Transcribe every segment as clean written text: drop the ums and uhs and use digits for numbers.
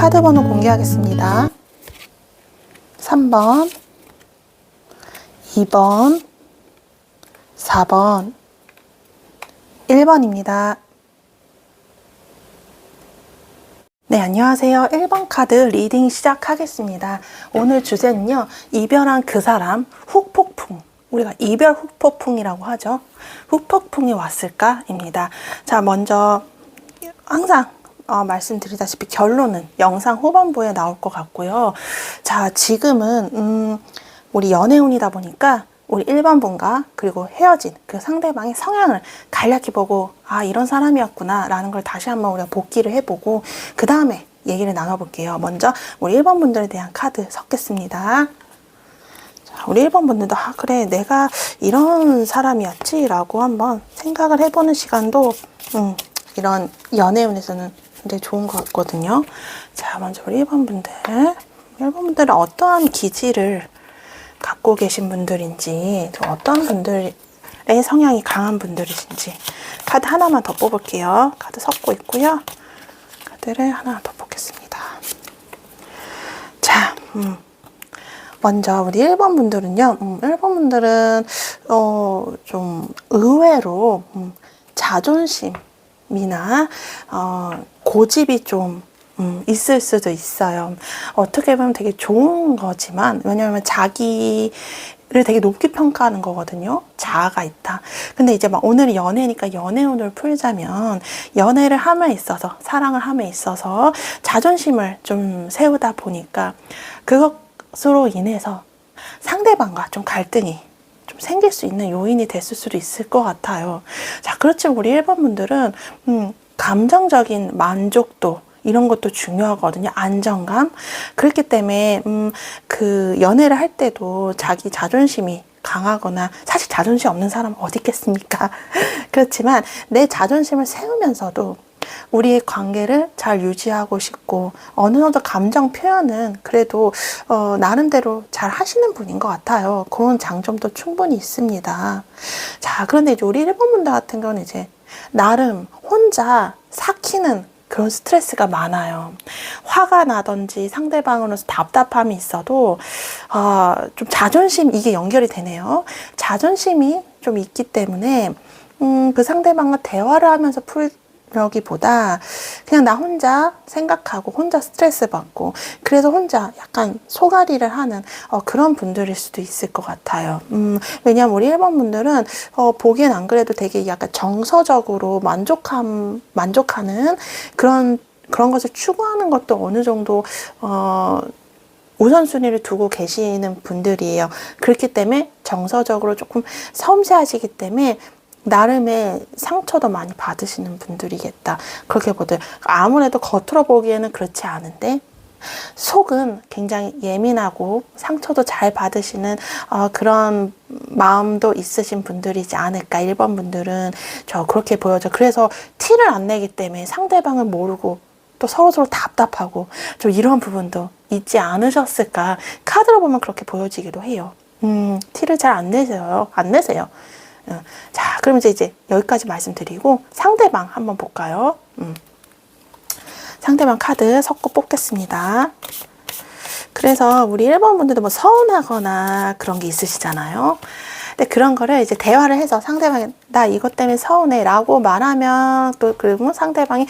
카드 번호 공개하겠습니다. 3번, 2번, 4번, 1번입니다. 네, 안녕하세요. 1번 카드 리딩 시작하겠습니다. 오늘 주제는요, 이별한 그 사람 후폭풍. 우리가 이별 후폭풍이라고 하죠. 후폭풍이 왔을까입니다. 자, 먼저 항상 말씀드리다시피 결론은 영상 후반부에 나올 것 같고요. 자, 지금은 우리 연애운이다 보니까 우리 1번 분과 그리고 헤어진 그 상대방의 성향을 간략히 보고 이런 사람이었구나 라는 걸 다시 한번 우리가 복기를 해보고 그 다음에 얘기를 나눠볼게요. 먼저 우리 1번 분들에 대한 카드 섞겠습니다. 자, 우리 1번 분들도 그래 내가 이런 사람이었지 라고 한번 생각을 해보는 시간도 이런 연애운에서는 굉장히 좋은 것 같거든요. 자, 먼저 우리 1번 분들 1번 분들은 어떠한 기질을 갖고 계신 분들인지, 어떤 분들의 성향이 강한 분들이신지 카드 하나만 더 뽑을게요. 카드 섞고 있고요. 카드를 하나 더 뽑겠습니다. 자, 먼저 우리 1번 분들은요. 1번 분들은 좀 의외로 자존심이나 고집이 좀 있을 수도 있어요. 어떻게 보면 되게 좋은 거지만, 왜냐하면 자기를 되게 높게 평가하는 거거든요. 자아가 있다. 근데 이제 막 오늘은 연애니까 연애운을 풀자면, 연애를 함에 있어서, 사랑을 함에 있어서 자존심을 좀 세우다 보니까 그것으로 인해서 상대방과 좀 갈등이 좀 생길 수 있는 요인이 됐을 수도 있을 것 같아요. 자, 그렇지만 우리 1번 분들은 감정적인 만족도 이런 것도 중요하거든요. 안정감. 그렇기 때문에 그 연애를 할 때도 자기 자존심이 강하거나, 사실 자존심 없는 사람 어디 있겠습니까? 그렇지만 내 자존심을 세우면서도 우리의 관계를 잘 유지하고 싶고, 어느 정도 감정 표현은 그래도 나름대로 잘 하시는 분인 것 같아요. 그런 장점도 충분히 있습니다. 자, 그런데 이제 우리 1번 분들 같은 경우는 이제 나름 혼자 삭히는 그런 스트레스가 많아요. 화가 나든지 상대방으로서 답답함이 있어도 좀 자존심, 이게 연결이 되네요. 자존심이 좀 있기 때문에 그 상대방과 대화를 하면서 풀려기보다 그냥 나 혼자 생각하고 혼자 스트레스 받고, 그래서 혼자 약간 속앓이를 하는 그런 분들일 수도 있을 것 같아요. 왜냐하면 우리 1번 분들은 보기엔 안 그래도 되게 약간 정서적으로 만족하는 그런 것을 추구하는 것도 어느 정도 우선순위를 두고 계시는 분들이에요. 그렇기 때문에 정서적으로 조금 섬세하시기 때문에 나름의 상처도 많이 받으시는 분들이겠다. 그렇게 보들. 아무래도 겉으로 보기에는 그렇지 않은데 속은 굉장히 예민하고 상처도 잘 받으시는 그런 마음도 있으신 분들이지 않을까. 1번 분들은 저 그렇게 보여져. 그래서 티를 안 내기 때문에 상대방을 모르고 또 서로 답답하고 좀 이런 부분도 있지 않으셨을까. 카드로 보면 그렇게 보여지기도 해요. 티를 잘 안 내세요. 자, 그럼 이제 여기까지 말씀드리고 상대방 한번 볼까요? 상대방 카드 섞어 뽑겠습니다. 그래서 우리 1번 분들도 뭐 서운하거나 그런 게 있으시잖아요. 근데 그런 거를 이제 대화를 해서 상대방이 나 이것 때문에 서운해 라고 말하면, 또 그러면 상대방이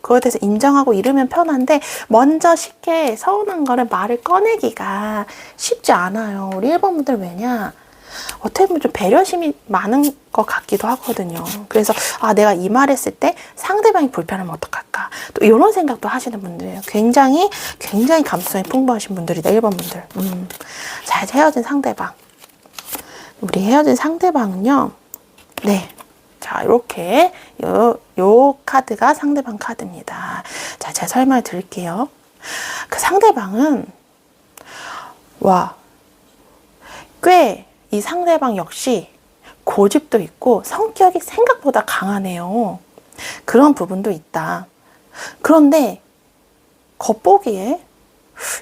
그거에 대해서 인정하고 이러면 편한데, 먼저 쉽게 서운한 거를 말을 꺼내기가 쉽지 않아요. 우리 1번 분들 왜냐? 어떻게 보면 좀 배려심이 많은 것 같기도 하거든요. 그래서 내가 이 말 했을 때 상대방이 불편하면 어떡할까, 또 이런 생각도 하시는 분들이에요. 굉장히 감수성이 풍부하신 분들이다, 1번 분들. 자, 이제 헤어진 상대방. 우리 헤어진 상대방은요, 네, 자, 이렇게 요 카드가 상대방 카드입니다. 자, 제가 설명을 드릴게요. 그 상대방은 꽤 이 상대방 역시 고집도 있고 성격이 생각보다 강하네요. 그런 부분도 있다. 그런데 겉보기에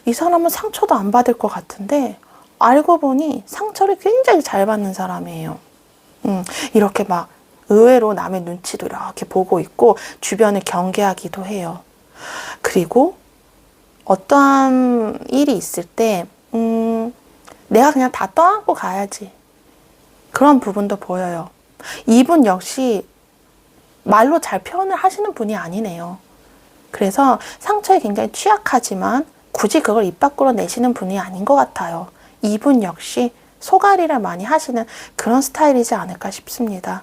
이 사람은 상처도 안 받을 것 같은데 알고 보니 상처를 굉장히 잘 받는 사람이에요. 이렇게 막 의외로 남의 눈치도 이렇게 보고 있고 주변을 경계하기도 해요. 그리고 어떠한 일이 있을 때, 내가 그냥 다 떠안고 가야지. 그런 부분도 보여요. 이분 역시 말로 잘 표현을 하시는 분이 아니네요. 그래서 상처에 굉장히 취약하지만 굳이 그걸 입 밖으로 내시는 분이 아닌 것 같아요. 이분 역시 소가리를 많이 하시는 그런 스타일이지 않을까 싶습니다.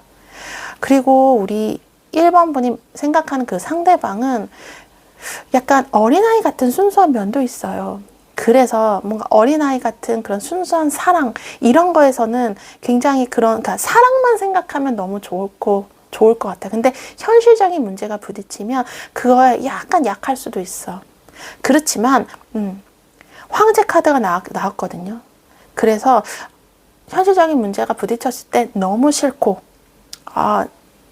그리고 우리 1번 분이 생각하는 그 상대방은 약간 어린아이 같은 순수한 면도 있어요. 그래서 뭔가 어린아이 같은 그런 순수한 사랑, 이런 거에서는 굉장히 그러니까 사랑만 생각하면 너무 좋을 것 같아. 근데 현실적인 문제가 부딪히면 그거에 약간 약할 수도 있어. 그렇지만 황제 카드가 나왔거든요. 그래서 현실적인 문제가 부딪혔을 때 너무 싫고,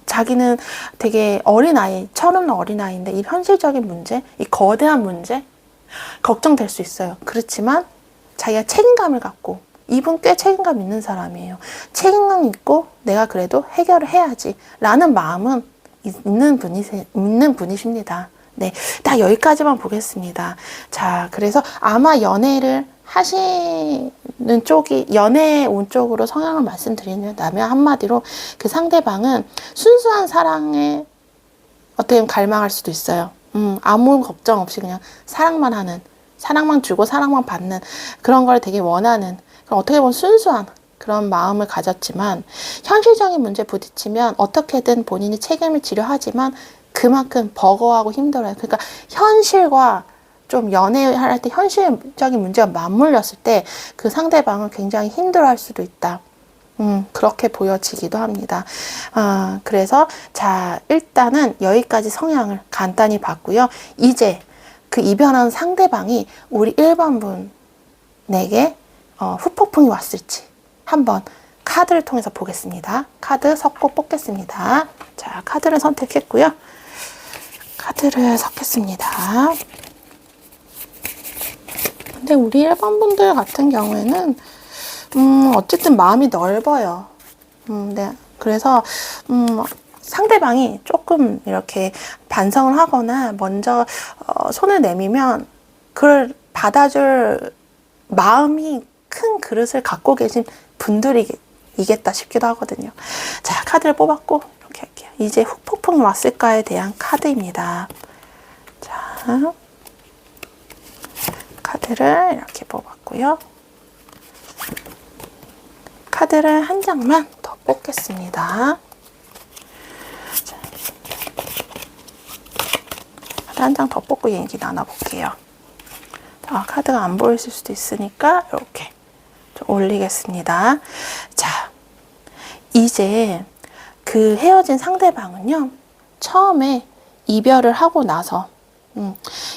자기는 되게 어린아이, 철없는 어린아이인데 이 현실적인 문제, 이 거대한 문제 걱정될 수 있어요. 그렇지만 자기가 책임감을 갖고, 이분 꽤 책임감 있는 사람이에요. 책임감 있고 내가 그래도 해결을 해야지 라는 마음은 있는 분이십니다. 네, 딱 여기까지만 보겠습니다. 자, 그래서 아마 연애를 하시는 쪽이, 연애 운 쪽으로 성향을 말씀드린다면 한마디로 그 상대방은 순수한 사랑에 어떻게 보면 갈망할 수도 있어요. 아무 걱정 없이 그냥 사랑만 하는, 사랑만 주고 사랑만 받는 그런 걸 되게 원하는, 그럼 어떻게 보면 순수한 그런 마음을 가졌지만 현실적인 문제 부딪히면 어떻게든 본인이 책임을 지려 하지만 그만큼 버거워하고 힘들어요. 그러니까 현실과 좀 연애할 때 현실적인 문제가 맞물렸을 때 그 상대방은 굉장히 힘들어할 수도 있다. 그렇게 보여지기도 합니다. 그래서 자, 일단은 여기까지 성향을 간단히 봤고요. 이제 그 이별한 상대방이 우리 1번 분에게 후폭풍이 왔을지 한번 카드를 통해서 보겠습니다. 카드 섞고 뽑겠습니다. 자, 카드를 선택했고요. 카드를 섞겠습니다. 근데 우리 1번 분들 같은 경우에는 어쨌든 마음이 넓어요. 네. 그래서 상대방이 조금 이렇게 반성을 하거나 먼저 손을 내밀면 그걸 받아줄 마음이 큰 그릇을 갖고 계신 분들이겠다 싶기도 하거든요. 자, 카드를 뽑았고 이렇게 할게요. 이제 후폭풍이 왔을까에 대한 카드입니다. 자, 카드를 이렇게 뽑았고요. 카드를 한 장만 더 뽑겠습니다. 자, 카드 한 장 더 뽑고 얘기 나눠볼게요. 카드가 안 보이실 수도 있으니까 이렇게 좀 올리겠습니다. 자, 이제 그 헤어진 상대방은요, 처음에 이별을 하고 나서,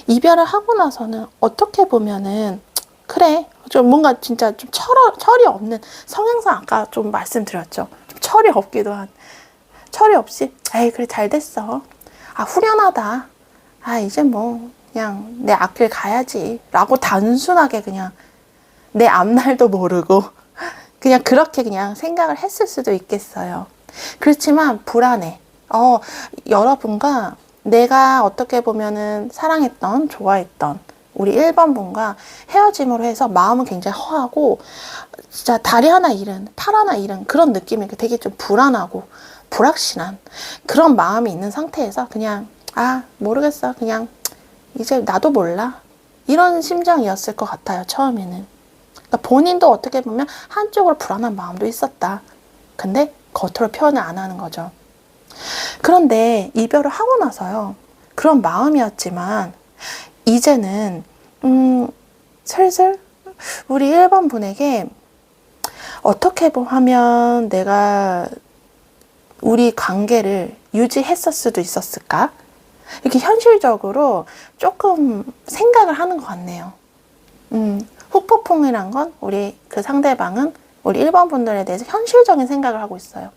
이별을 하고 나서는 어떻게 보면은, 그래, 좀 뭔가 진짜 좀 철이 없는 성향상 아까 좀 말씀드렸죠. 좀 철이 없기도 한, 철이 없이, 에이, 그래, 잘 됐어. 후련하다. 이제 뭐, 그냥 내 앞길 가야지. 라고 단순하게 그냥 내 앞날도 모르고 그냥 그렇게 그냥 생각을 했을 수도 있겠어요. 그렇지만 불안해. 여러분과 내가 어떻게 보면은 사랑했던, 좋아했던 우리 1번 분과 헤어짐으로 해서 마음은 굉장히 허하고 진짜 다리 하나 잃은, 팔 하나 잃은 그런 느낌이 되게 좀 불안하고 불확실한 그런 마음이 있는 상태에서 그냥 모르겠어. 그냥 이제 나도 몰라. 이런 심정이었을 것 같아요. 처음에는. 그러니까 본인도 어떻게 보면 한쪽으로 불안한 마음도 있었다. 근데 겉으로 표현을 안 하는 거죠. 그런데 이별을 하고 나서요. 그런 마음이었지만 이제는 슬슬 우리 1번 분에게 어떻게 하면 내가 우리 관계를 유지했을 수도 있었을까? 이렇게 현실적으로 조금 생각을 하는 것 같네요. 후폭풍이란 건 우리 그 상대방은 우리 1번 분들에 대해서 현실적인 생각을 하고 있어요.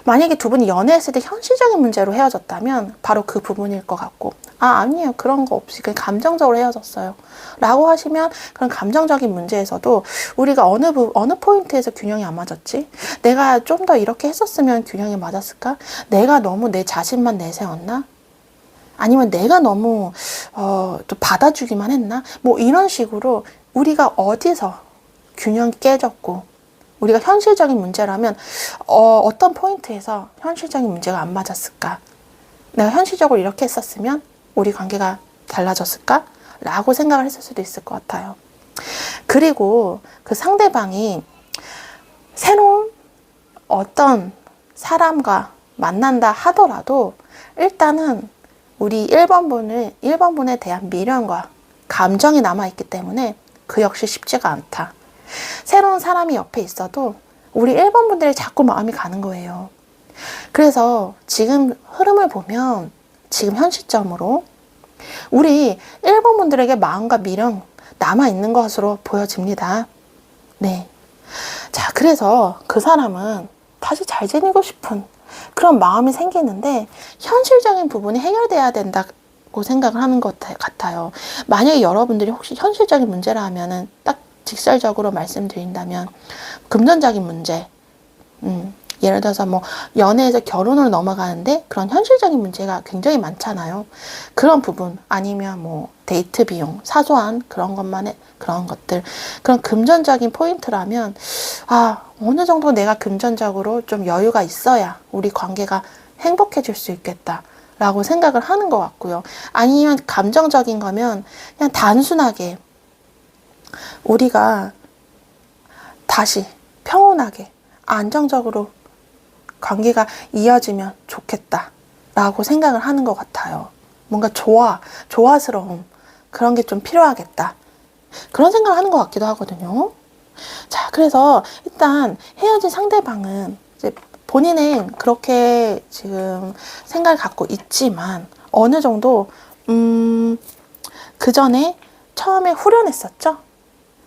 만약에 두 분이 연애했을 때 현실적인 문제로 헤어졌다면 바로 그 부분일 것 같고, 아니에요. 그런 거 없이 그냥 감정적으로 헤어졌어요. 라고 하시면 그런 감정적인 문제에서도 우리가 어느 포인트에서 균형이 안 맞았지? 내가 좀 더 이렇게 했었으면 균형이 맞았을까? 내가 너무 내 자신만 내세웠나? 아니면 내가 너무 좀 받아주기만 했나? 뭐 이런 식으로 우리가 어디서 균형이 깨졌고 우리가 현실적인 문제라면 어떤 포인트에서 현실적인 문제가 안 맞았을까? 내가 현실적으로 이렇게 했었으면 우리 관계가 달라졌을까? 라고 생각을 했을 수도 있을 것 같아요. 그리고 그 상대방이 새로운 어떤 사람과 만난다 하더라도 일단은 우리 1번분에 대한 미련과 감정이 남아있기 때문에 그 역시 쉽지가 않다. 새로운 사람이 옆에 있어도 우리 1번분들이 자꾸 마음이 가는 거예요. 그래서 지금 흐름을 보면 지금 현 시점으로 우리 1번분들에게 마음과 미련 남아있는 것으로 보여집니다. 네. 자, 그래서 그 사람은 다시 잘 지내고 싶은 그런 마음이 생기는데 현실적인 부분이 해결돼야 된다고 생각을 하는 것 같아요. 만약에 여러분들이 혹시 현실적인 문제라 하면은 딱 직설적으로 말씀드린다면 금전적인 문제, 예를 들어서 뭐 연애에서 결혼으로 넘어가는데 그런 현실적인 문제가 굉장히 많잖아요. 그런 부분 아니면 뭐 데이트 비용, 사소한 그런 그런 것들, 그런 금전적인 포인트라면 어느 정도 내가 금전적으로 좀 여유가 있어야 우리 관계가 행복해질 수 있겠다 라고 생각을 하는 것 같고요. 아니면 감정적인 거면 그냥 단순하게 우리가 다시 평온하게 안정적으로 관계가 이어지면 좋겠다 라고 생각을 하는 것 같아요. 뭔가 조화스러움 그런 게 좀 필요하겠다 그런 생각을 하는 것 같기도 하거든요. 자, 그래서 일단 헤어진 상대방은 이제 본인은 그렇게 지금 생각을 갖고 있지만 어느 정도 그 전에 처음에 후련했었죠.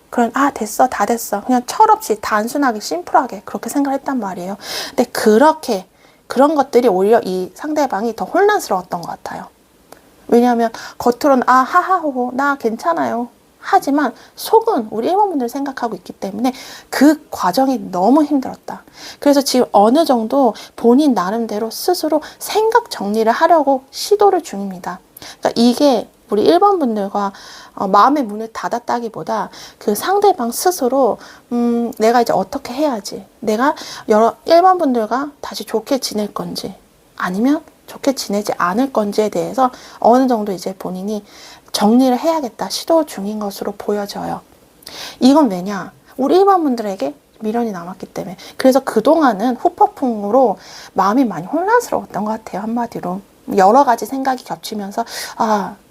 그런 됐어 다 됐어 그냥 철없이 단순하게 심플하게 그렇게 생각을 했단 말이에요. 근데 그런 것들이 오히려 이 상대방이 더 혼란스러웠던 것 같아요. 왜냐하면 겉으로는 하하호호 나 괜찮아요 하지만 속은 우리 1번분들 생각하고 있기 때문에 그 과정이 너무 힘들었다. 그래서 지금 어느 정도 본인 나름대로 스스로 생각 정리를 하려고 시도를 중입니다. 그러니까 이게 우리 1번분들과 마음의 문을 닫았다기보다 그 상대방 스스로 내가 이제 어떻게 해야지, 내가 1번분들과 다시 좋게 지낼 건지 아니면 좋게 지내지 않을 건지에 대해서 어느 정도 이제 본인이 정리를 해야겠다 시도 중인 것으로 보여져요. 이건 왜냐? 우리 1번분들에게 미련이 남았기 때문에. 그래서 그동안은 후폭풍으로 마음이 많이 혼란스러웠던 것 같아요. 한마디로. 여러 가지 생각이 겹치면서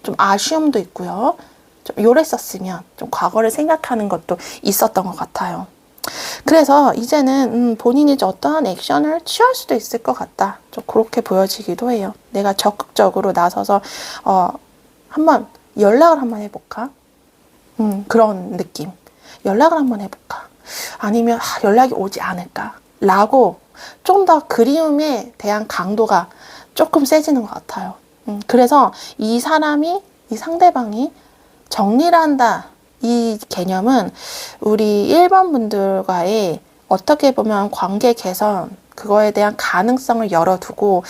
좀 아쉬움도 있고요. 좀 요랬었으면 좀 과거를 생각하는 것도 있었던 것 같아요. 그래서 이제는 본인이 어떠한 액션을 취할 수도 있을 것 같다. 좀 그렇게 보여지기도 해요. 내가 적극적으로 나서서 한번 연락을 한번 해볼까? 그런 느낌. 연락을 한번 해볼까? 아니면 연락이 오지 않을까? 라고 좀 더 그리움에 대한 강도가 조금 세지는 것 같아요. 그래서 이 상대방이 정리를 한다. 이 개념은 우리 1번 분들과의 어떻게 보면 관계 개선, 그거에 대한 가능성을 열어두고,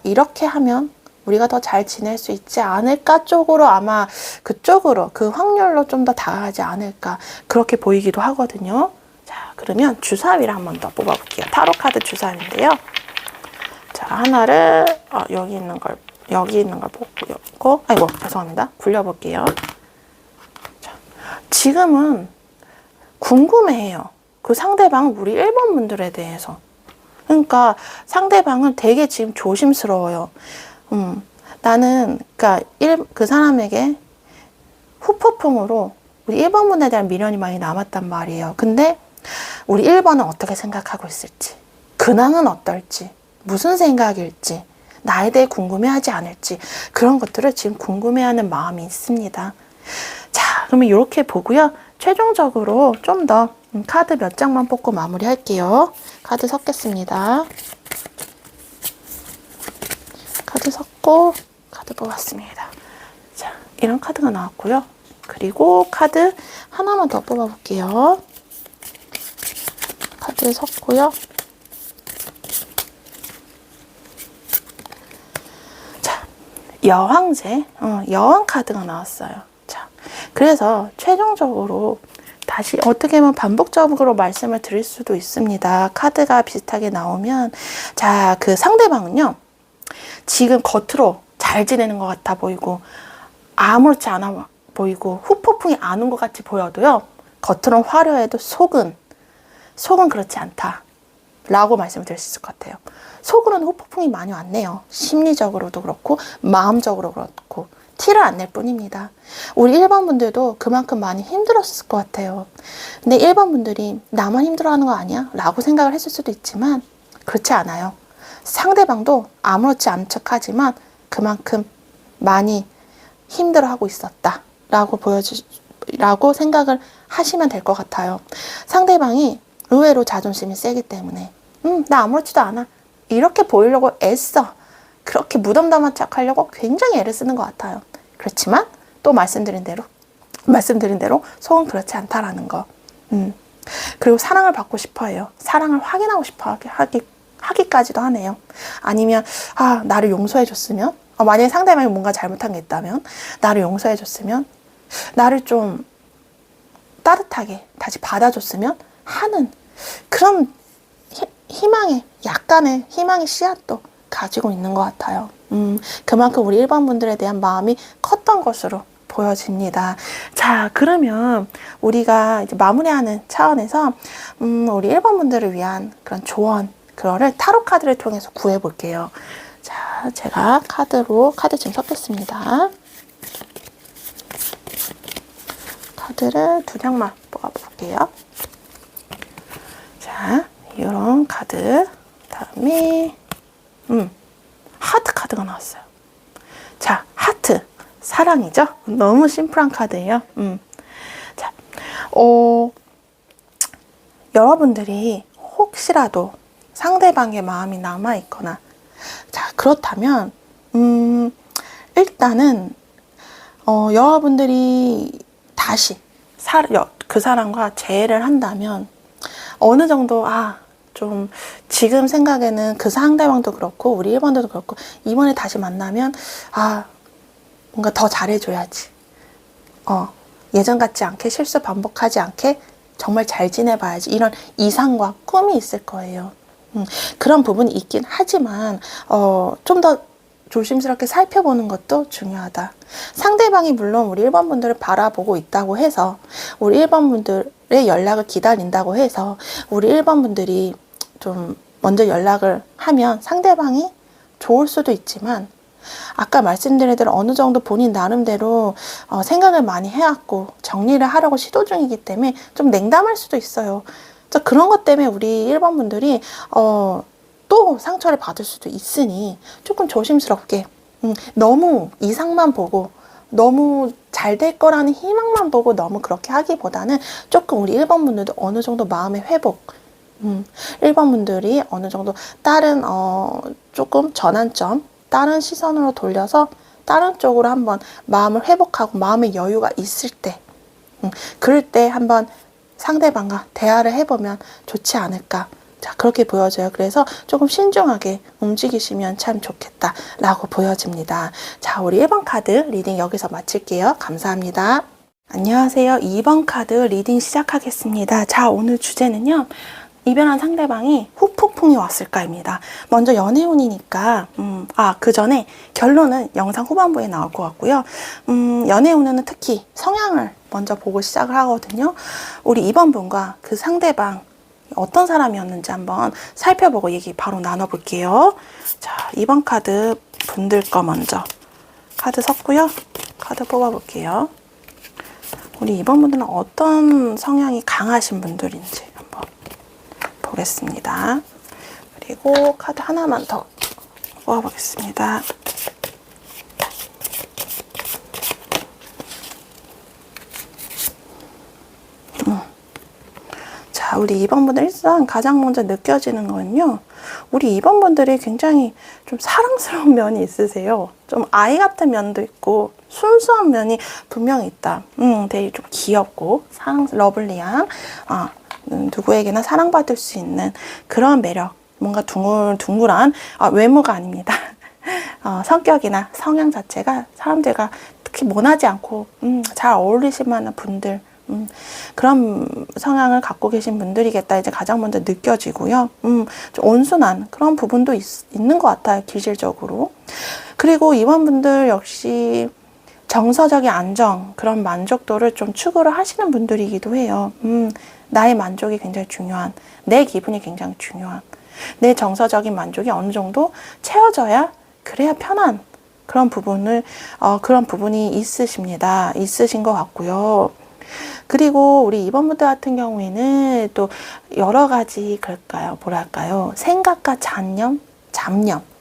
이렇게 하면 우리가 더 잘 지낼 수 있지 않을까 쪽으로 아마 그쪽으로, 그 확률로 좀 더 다가가지 않을까. 그렇게 보이기도 하거든요. 자, 그러면 주사위를 한 번 더 뽑아볼게요. 타로 카드 주사위인데요. 자, 하나를, 여기 있는 걸 뽑고, 아이고, 죄송합니다. 굴려볼게요. 자, 지금은 궁금해해요. 그 상대방, 우리 1번 분들에 대해서. 그러니까 상대방은 되게 지금 조심스러워요. 나는, 그러니까 그 사람에게 후폭풍으로 우리 1번 분에 대한 미련이 많이 남았단 말이에요. 근데 우리 1번은 어떻게 생각하고 있을지, 근황은 어떨지, 무슨 생각일지, 나에 대해 궁금해하지 않을지, 그런 것들을 지금 궁금해하는 마음이 있습니다. 자, 그러면 이렇게 보고요. 최종적으로 좀 더 카드 몇 장만 뽑고 마무리할게요. 카드 섞겠습니다. 카드 섞고 카드 뽑았습니다. 자, 이런 카드가 나왔고요. 그리고 카드 하나만 더 뽑아볼게요. 카드 섞고요. 여왕제, 여왕 카드가 나왔어요. 자, 그래서 최종적으로 다시 어떻게 보면 반복적으로 말씀을 드릴 수도 있습니다. 카드가 비슷하게 나오면, 자, 그 상대방은요, 지금 겉으로 잘 지내는 것 같아 보이고, 아무렇지 않아 보이고, 후폭풍이 안 온 것 같이 보여도요, 겉으로는 화려해도 속은 그렇지 않다. 라고 말씀을 드릴 수 있을 것 같아요. 속으로는 후폭풍이 많이 왔네요. 심리적으로도 그렇고, 마음적으로 그렇고, 티를 안 낼 뿐입니다. 우리 1번 분들도 그만큼 많이 힘들었을 것 같아요. 근데 1번 분들이 나만 힘들어하는 거 아니야? 라고 생각을 했을 수도 있지만 그렇지 않아요. 상대방도 아무렇지 않은 척하지만 그만큼 많이 힘들어하고 있었다 라고 생각을 하시면 될 것 같아요. 상대방이 의외로 자존심이 세기 때문에 나 아무렇지도 않아 이렇게 보이려고 애써 그렇게 무덤덤한 척 하려고 굉장히 애를 쓰는 것 같아요. 그렇지만 또 말씀드린 대로 속은 그렇지 않다라는 거. 그리고 사랑을 받고 싶어 해요. 사랑을 확인하고 싶어 하기까지도 하네요. 아니면 나를 용서해 줬으면, 만약에 상대방이 뭔가 잘못한 게 있다면 나를 용서해 줬으면, 나를 좀 따뜻하게 다시 받아줬으면 하는 그런 약간의 희망의 씨앗도 가지고 있는 것 같아요. 그만큼 우리 1번 분들에 대한 마음이 컸던 것으로 보여집니다. 자, 그러면 우리가 이제 마무리하는 차원에서 우리 1번 분들을 위한 그런 조언, 그거를 타로 카드를 통해서 구해 볼게요. 자, 제가 카드 지금 섞겠습니다. 카드를 2장만 뽑아 볼게요. 자, 이런 카드. 다음에 하트 카드가 나왔어요. 자, 하트. 사랑이죠? 너무 심플한 카드예요. 자, 여러분들이 혹시라도 상대방의 마음이 남아있거나, 자, 그렇다면, 일단은, 여러분들이 다시 그 사람과 재회를 한다면, 어느 정도, 좀 지금 생각에는 그 상대방도 그렇고 우리 1번들도 그렇고 이번에 다시 만나면 뭔가 더 잘해줘야지, 예전 같지 않게 실수 반복하지 않게 정말 잘 지내봐야지, 이런 이상과 꿈이 있을 거예요. 그런 부분이 있긴 하지만 좀 더 조심스럽게 살펴보는 것도 중요하다. 상대방이 물론 우리 1번 분들을 바라보고 있다고 해서, 우리 1번 분들의 연락을 기다린다고 해서 우리 1번 분들이 좀 먼저 연락을 하면 상대방이 좋을 수도 있지만, 아까 말씀드린 대로 어느 정도 본인 나름대로 생각을 많이 해왔고 정리를 하려고 시도 중이기 때문에 좀 냉담할 수도 있어요. 그런 것 때문에 우리 1번 분들이 또 상처를 받을 수도 있으니 조금 조심스럽게, 너무 이상만 보고 너무 잘 될 거라는 희망만 보고 너무 그렇게 하기보다는 조금 우리 1번 분들도 어느 정도 마음의 회복, 1번 분들이 어느 정도 다른 조금 전환점, 다른 시선으로 돌려서 다른 쪽으로 한번 마음을 회복하고 마음의 여유가 있을 때, 그럴 때 한번 상대방과 대화를 해보면 좋지 않을까. 자, 그렇게 보여져요. 그래서 조금 신중하게 움직이시면 참 좋겠다라고 보여집니다. 자, 우리 1번 카드 리딩 여기서 마칠게요. 감사합니다. 안녕하세요. 2번 카드 리딩 시작하겠습니다. 자, 오늘 주제는요, 이별한 상대방이 후폭풍이 왔을까입니다. 먼저 연애운이니까 그 전에 결론은 영상 후반부에 나올 것 같고요. 연애운은 특히 성향을 먼저 보고 시작을 하거든요. 우리 2번 분과 그 상대방 어떤 사람이었는지 한번 살펴보고 얘기 바로 나눠볼게요. 자, 2번 카드 분들 거 먼저 카드 섞고요. 카드 뽑아볼게요. 우리 2번 분들은 어떤 성향이 강하신 분들인지 한번 보겠습니다. 그리고 카드 하나만 더 뽑아보겠습니다. 자, 우리 2번 분들 일단 가장 먼저 느껴지는 건요, 우리 2번 분들이 굉장히 좀 사랑스러운 면이 있으세요. 좀 아이 같은 면도 있고 순수한 면이 분명히 있다. 되게 좀 귀엽고 러블리한, 누구에게나 사랑받을 수 있는 그런 매력, 뭔가 둥글둥글한 외모가 아닙니다. 성격이나 성향 자체가 사람들과 특히 모나지 않고 잘 어울리실 만한 분들, 그런 성향을 갖고 계신 분들이겠다 이제 가장 먼저 느껴지고요. 좀 온순한 그런 부분도 있는 것 같아요, 기질적으로. 그리고 이번 분들 역시 정서적인 안정, 그런 만족도를 좀 추구를 하시는 분들이기도 해요. 나의 만족이 굉장히 중요한, 내 기분이 굉장히 중요한, 내 정서적인 만족이 어느 정도 채워져야 그래야 편한 그런 부분이 있으신 것 같고요. 그리고 우리 2번 분들 같은 경우에는 또 여러 가지 생각과 잡념,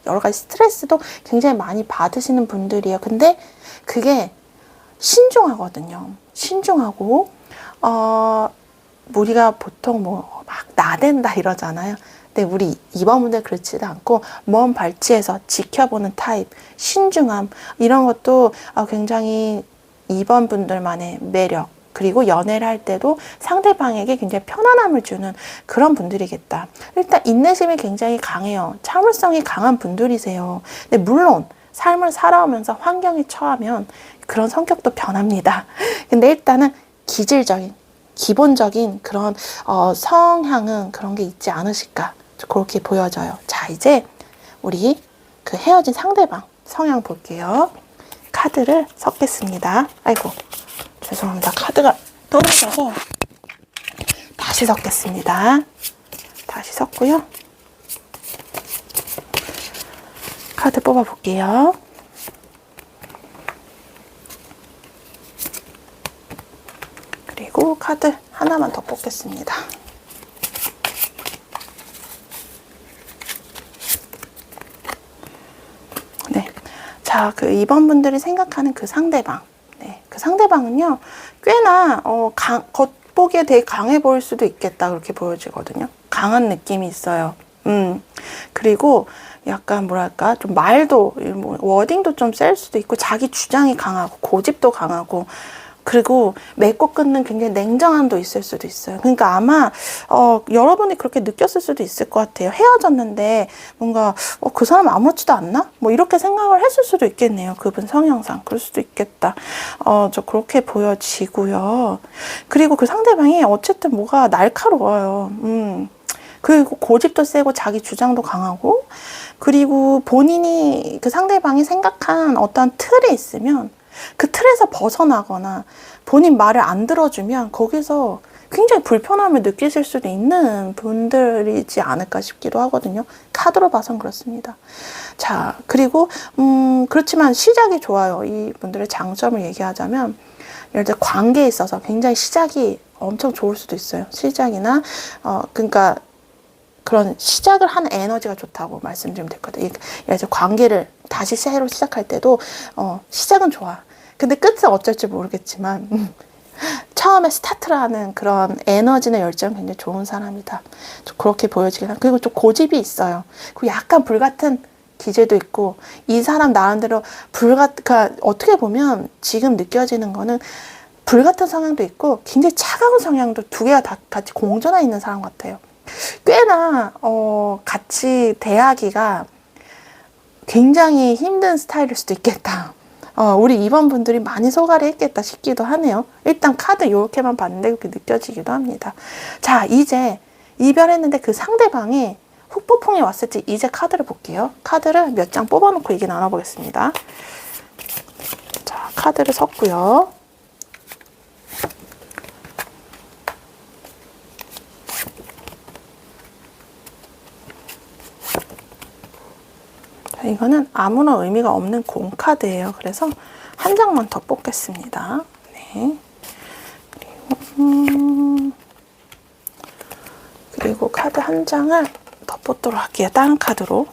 여러 가지 스트레스도 굉장히 많이 받으시는 분들이에요. 근데 그게 신중하거든요. 신중하고, 우리가 보통 막 나댄다 이러잖아요. 근데 우리 2번 분들 그렇지도 않고 먼 발치에서 지켜보는 타입, 신중함, 이런 것도 굉장히 2번 분들만의 매력, 그리고 연애를 할 때도 상대방에게 굉장히 편안함을 주는 그런 분들이겠다. 일단 인내심이 굉장히 강해요. 참을성이 강한 분들이세요. 근데 물론 삶을 살아오면서 환경에 처하면 그런 성격도 변합니다. 근데 일단은 기본적인 그런 성향은 그런 게 있지 않으실까, 그렇게 보여져요. 자, 이제 우리 그 헤어진 상대방 성향 볼게요. 카드를 섞겠습니다. 아이고, 죄송합니다. 카드가 떨어져서 다시 섞겠습니다. 다시 섞고요. 카드 뽑아 볼게요. 그리고 카드 하나만 더 뽑겠습니다. 네. 자, 그 2번 분들이 생각하는 그 상대방. 네. 그 상대방은요, 꽤나, 겉보기에 되게 강해 보일 수도 있겠다, 그렇게 보여지거든요. 강한 느낌이 있어요. 그리고 약간 좀 말도, 워딩도 좀 셀 수도 있고, 자기 주장이 강하고, 고집도 강하고, 그리고 맺고 끊는 굉장히 냉정함도 있을 수도 있어요. 그러니까 아마 여러분이 그렇게 느꼈을 수도 있을 것 같아요. 헤어졌는데 뭔가 그 사람 아무렇지도 않나? 이렇게 생각을 했을 수도 있겠네요. 그분 성향상 그럴 수도 있겠다. 저 그렇게 보여지고요. 그리고 그 상대방이 어쨌든 뭐가 날카로워요. 그리고 고집도 세고 자기 주장도 강하고, 그리고 본인이 그 상대방이 생각한 어떤 틀이 있으면 그 틀에서 벗어나거나 본인 말을 안 들어주면 거기서 굉장히 불편함을 느끼실 수도 있는 분들이지 않을까 싶기도 하거든요. 카드로 봐선 그렇습니다. 자, 그리고 그렇지만 시작이 좋아요. 이 분들의 장점을 얘기하자면, 예를 들어 관계에 있어서 굉장히 시작이 엄청 좋을 수도 있어요. 시작이나 그러니까 그런 시작을 하는 에너지가 좋다고 말씀드리면 될 것 같아요. 예를 들어 관계를 다시 새로 시작할 때도 시작은 좋아. 근데 끝은 어쩔지 모르겠지만 처음에 스타트를 하는 그런 에너지나 열정은 굉장히 좋은 사람이다. 좀 그렇게 보여지긴 합니다. 그리고 좀 고집이 있어요. 그리고 약간 불같은 기질도 있고, 이 사람 나름대로 그러니까 어떻게 보면 지금 느껴지는 거는 불같은 성향도 있고 굉장히 차가운 성향도 두 개가 다 같이 공존해 있는 사람 같아요. 꽤나 같이 대하기가 굉장히 힘든 스타일일 수도 있겠다. 우리 2번 분들이 많이 소갈이 했겠다 싶기도 하네요. 일단 카드 이렇게만 봤는데 그렇게 느껴지기도 합니다. 자, 이제 이별했는데 그 상대방이 후폭풍이 왔을 때 이제 카드를 볼게요. 카드를 몇 장 뽑아놓고 얘기 나눠보겠습니다. 자, 카드를 섞고요. 이거는 아무런 의미가 없는 공카드예요. 그래서 한 장만 더 뽑겠습니다. 네. 그리고 카드 한 장을 더 뽑도록 할게요. 다른 카드로.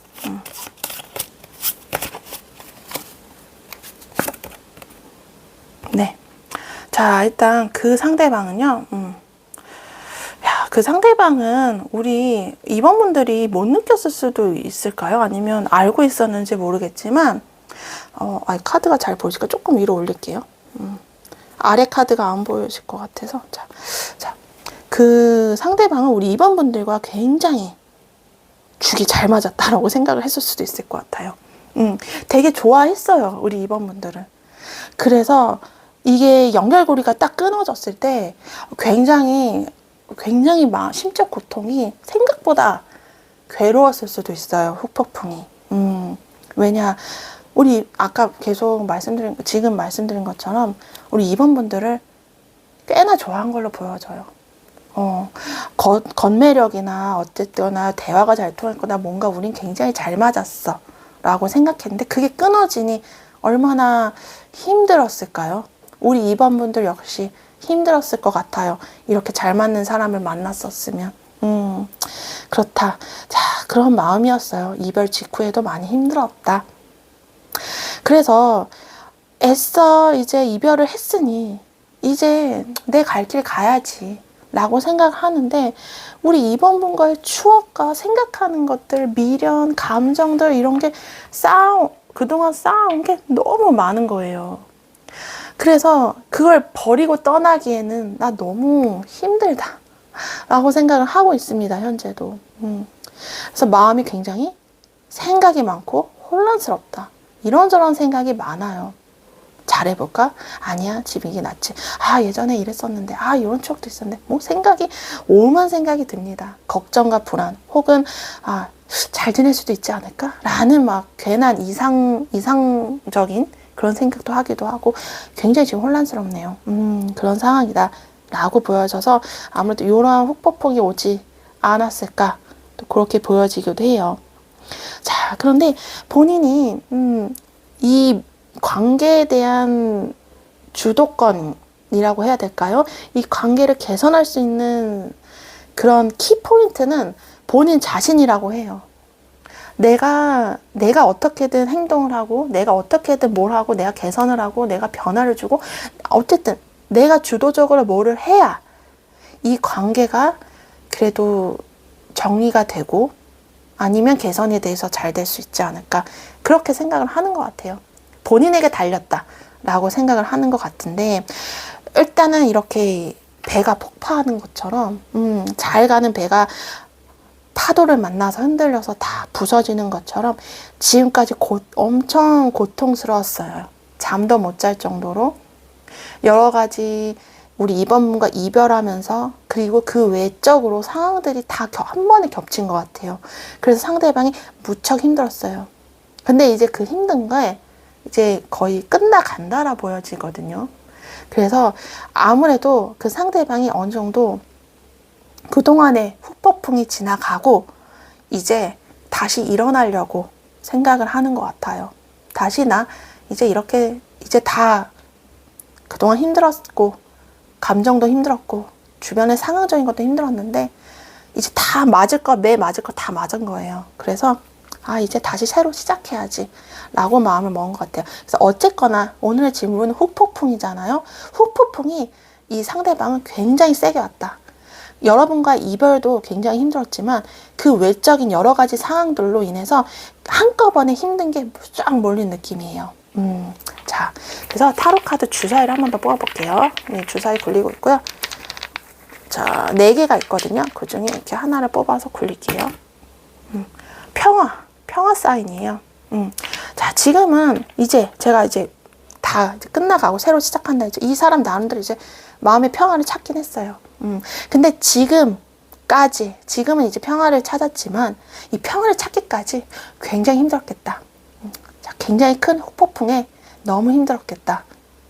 네. 자, 일단 그 상대방은요. 그 상대방은 우리 2번 분들이 못 느꼈을 수도 있을까요? 아니면 알고 있었는지 모르겠지만, 카드가 잘 보이실까? 조금 위로 올릴게요. 아래 카드가 안 보이실 것 같아서. 자, 그 상대방은 우리 2번 분들과 굉장히 죽이 잘 맞았다라고 생각을 했을 수도 있을 것 같아요. 되게 좋아했어요. 우리 2번 분들은. 그래서 이게 연결고리가 딱 끊어졌을 때 굉장히 막 심적 고통이 생각보다 괴로웠을 수도 있어요. 후폭풍이. 왜냐, 우리 아까 계속 지금 말씀드린 것처럼 우리 2번 분들을 꽤나 좋아한 걸로 보여져요. 겉매력이나 어쨌거나 대화가 잘 통했거나 뭔가 우린 굉장히 잘 맞았어 라고 생각했는데 그게 끊어지니 얼마나 힘들었을까요? 우리 2번 분들 역시 힘들었을 것 같아요. 이렇게 잘 맞는 사람을 만났었으면. 그렇다. 자, 그런 마음이었어요. 이별 직후에도 많이 힘들었다. 그래서 애써 이제 이별을 했으니 이제 내 갈 길 가야지 라고 생각하는데 우리 2번 분과의 추억과 생각하는 것들, 미련, 감정들 이런 게 그동안 쌓아온 게 너무 많은 거예요. 그래서 그걸 버리고 떠나기에는 나 너무 힘들다 라고 생각을 하고 있습니다. 현재도. 그래서 마음이 굉장히 생각이 많고 혼란스럽다. 이런저런 생각이 많아요. 잘해볼까? 아니야, 지금 이게 낫지. 아, 예전에 이랬었는데, 아, 이런 추억도 있었는데, 뭐 오만 생각이 듭니다. 걱정과 불안, 혹은, 아, 잘 지낼 수도 있지 않을까? 라는 막 괜한 이상적인 그런 생각도 하기도 하고, 굉장히 지금 혼란스럽네요. 그런 상황이다. 라고 보여져서 아무래도 이러한 후폭풍이 오지 않았을까? 또 그렇게 보여지기도 해요. 자, 그런데 본인이, 이 관계에 대한 주도권이라고 해야 될까요? 이 관계를 개선할 수 있는 그런 키포인트는 본인 자신이라고 해요. 내가 어떻게든 행동을 하고, 내가 어떻게든 뭘 하고, 내가 개선을 하고, 내가 변화를 주고, 어쨌든 내가 주도적으로 뭐를 해야 이 관계가 그래도 정리가 되고, 아니면 개선이 돼서 잘 될 수 있지 않을까. 그렇게 생각을 하는 것 같아요. 본인에게 달렸다라고 생각을 하는 것 같은데 일단은 이렇게 배가 폭파하는 것처럼 잘 가는 배가 파도를 만나서 흔들려서 다 부서지는 것처럼 지금까지 엄청 고통스러웠어요. 잠도 못 잘 정도로 여러 가지 우리 2번 분과 이별하면서 그리고 그 외적으로 상황들이 다 한 번에 겹친 것 같아요. 그래서 상대방이 무척 힘들었어요. 근데 이제 그 힘든 게 이제 거의 끝나간다라 보여지거든요. 그래서 아무래도 그 상대방이 어느 정도 그동안의 후폭풍이 지나가고 이제 다시 일어나려고 생각을 하는 것 같아요. 다시 이제 이렇게 이제 다 그동안 힘들었고 감정도 힘들었고 주변의 상황적인 것도 힘들었는데 이제 다 매 맞을 거 다 맞은 거예요. 그래서 이제 다시 새로 시작해야지 라고 마음을 먹은 것 같아요. 그래서 어쨌거나 오늘의 질문은 후폭풍이잖아요. 후폭풍이 이 상대방은 굉장히 세게 왔다. 여러분과 이별도 굉장히 힘들었지만 그 외적인 여러 가지 상황들로 인해서 한꺼번에 힘든 게 쫙 몰린 느낌이에요. 자, 그래서 타로 카드 주사위를 한 번 더 뽑아볼게요. 네, 주사위 굴리고 있고요. 자, 4개가 있거든요. 그 중에 이렇게 하나를 뽑아서 굴릴게요. 평화 사인이에요. 자, 지금은 제가 다 끝나가고 새로 시작한다. 이 사람 나름대로 이제 마음의 평화를 찾긴 했어요. 근데 지금은 이제 평화를 찾았지만 이 평화를 찾기까지 굉장히 힘들었겠다. 자, 굉장히 큰 후폭풍에 너무 힘들었겠다.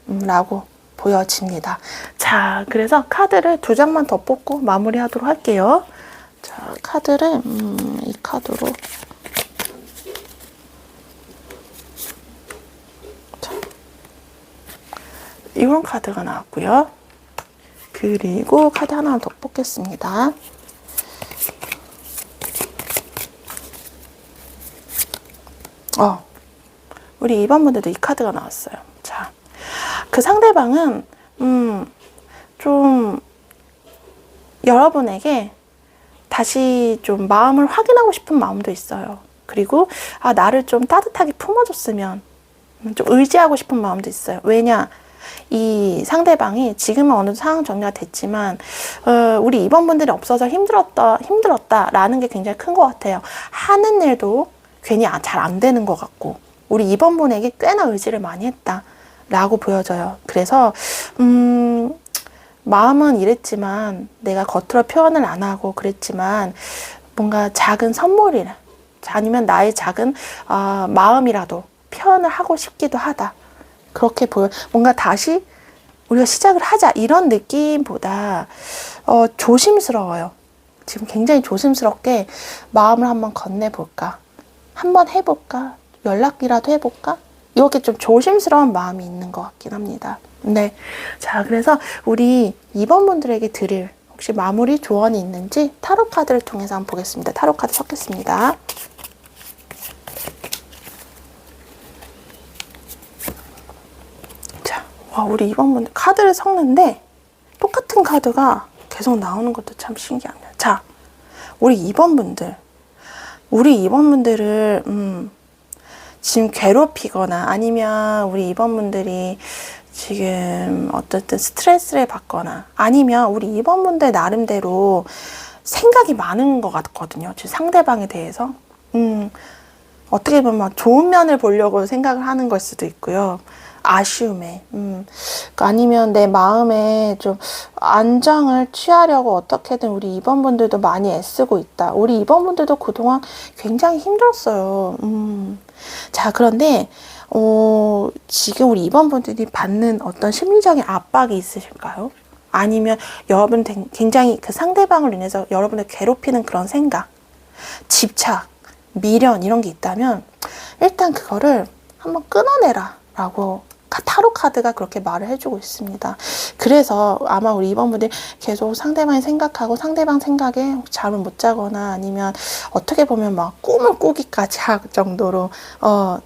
라고 보여집니다. 자, 그래서 카드를 2장만 더 뽑고 마무리하도록 할게요. 자, 카드를 이 카드로 이런 카드가 나왔고요. 그리고 카드 하나 더 뽑겠습니다. 우리 2번 분들도 이 카드가 나왔어요. 자, 그 상대방은 좀 여러분에게 다시 좀 마음을 확인하고 싶은 마음도 있어요. 그리고 나를 좀 따뜻하게 품어줬으면 좀 의지하고 싶은 마음도 있어요. 왜냐? 이 상대방이 지금은 어느 상황 정리가 됐지만 우리 2번 분들이 없어서 힘들었다라는 게 굉장히 큰 것 같아요. 하는 일도 괜히 잘 안 되는 것 같고 우리 2번 분에게 꽤나 의지를 많이 했다 라고 보여져요. 그래서 마음은 이랬지만 내가 겉으로 표현을 안 하고 그랬지만 뭔가 작은 선물이나 아니면 나의 작은 마음이라도 표현을 하고 싶기도 하다. 그렇게 보여. 뭔가 다시 우리가 시작을 하자 이런 느낌보다 조심스러워요. 지금 굉장히 조심스럽게 마음을 한번 건네볼까? 한번 해볼까? 연락이라도 해볼까? 이렇게 좀 조심스러운 마음이 있는 것 같긴 합니다. 네. 자, 그래서 우리 2번 분들에게 드릴 혹시 마무리 조언이 있는지 타로 카드를 통해서 한번 보겠습니다. 타로 카드 섞겠습니다. 자, 와, 우리 2번 분들 카드를 섞는데 똑같은 카드가 계속 나오는 것도 참 신기합니다. 자, 우리 2번 분들. 우리 2번 분들을 지금 괴롭히거나 아니면 우리 2번 분들이 지금 어쨌든 스트레스를 받거나 아니면 우리 2번 분들 나름대로 생각이 많은 것 같거든요. 지금 상대방에 대해서. 어떻게 보면 좋은 면을 보려고 생각을 하는 걸 수도 있고요. 아쉬움에, 아니면 내 마음에 좀 안정을 취하려고 어떻게든 우리 2번 분들도 많이 애쓰고 있다. 우리 2번 분들도 그동안 굉장히 힘들었어요. 자, 그런데, 지금 우리 2번 분들이 받는 어떤 심리적인 압박이 있으실까요? 아니면 여러분 굉장히 그 상대방을 인해서 여러분을 괴롭히는 그런 생각, 집착, 미련 이런 게 있다면 일단 그거를 한번 끊어내라 라고 타로 카드가 그렇게 말을 해주고 있습니다. 그래서 아마 우리 2번 분들이 계속 상대방이 생각하고 상대방 생각에 잠을 못 자거나 아니면 어떻게 보면 막 꿈을 꾸기까지 할 정도로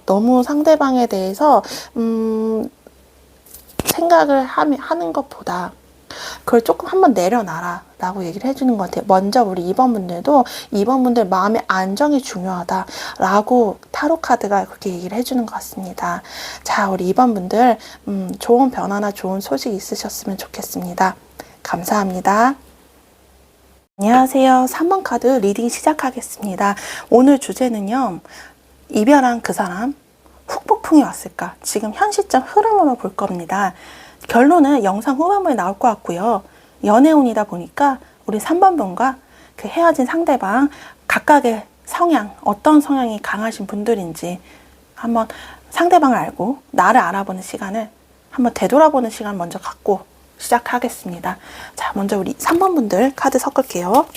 너무 상대방에 대해서 생각을 하는 것보다 그걸 조금 한번 내려놔라 라고 얘기를 해주는 것 같아요. 먼저 우리 2번 분들도 2번 분들 마음의 안정이 중요하다 라고 타로 카드가 그렇게 얘기를 해주는 것 같습니다. 자, 우리 2번 분들 좋은 변화나 좋은 소식 있으셨으면 좋겠습니다. 감사합니다. 안녕하세요. 3번 카드 리딩 시작하겠습니다. 오늘 주제는요. 이별한 그 사람 후폭풍이 왔을까? 지금 현 시점 흐름으로 볼 겁니다. 결론은 영상 후반부에 나올 것 같고요. 연애운이다 보니까 우리 3번 분과 그 헤어진 상대방 각각의 성향, 어떤 성향이 강하신 분들인지 한번 상대방을 알고 나를 알아보는 시간을 한번 되돌아보는 시간 먼저 갖고 시작하겠습니다. 자, 먼저 우리 3번 분들 카드 섞을게요.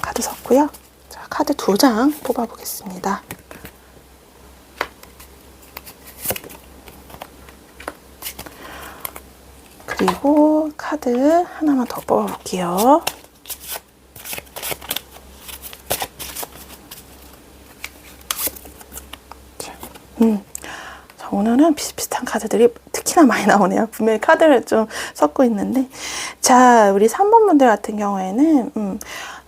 카드 섞고요. 자, 카드 2장 뽑아보겠습니다. 그리고 카드 하나만 더 뽑아볼게요. 자, 오늘은 비슷비슷한 카드들이 특히나 많이 나오네요. 분명히 카드를 좀 섞고 있는데. 자, 우리 3번 분들 같은 경우에는,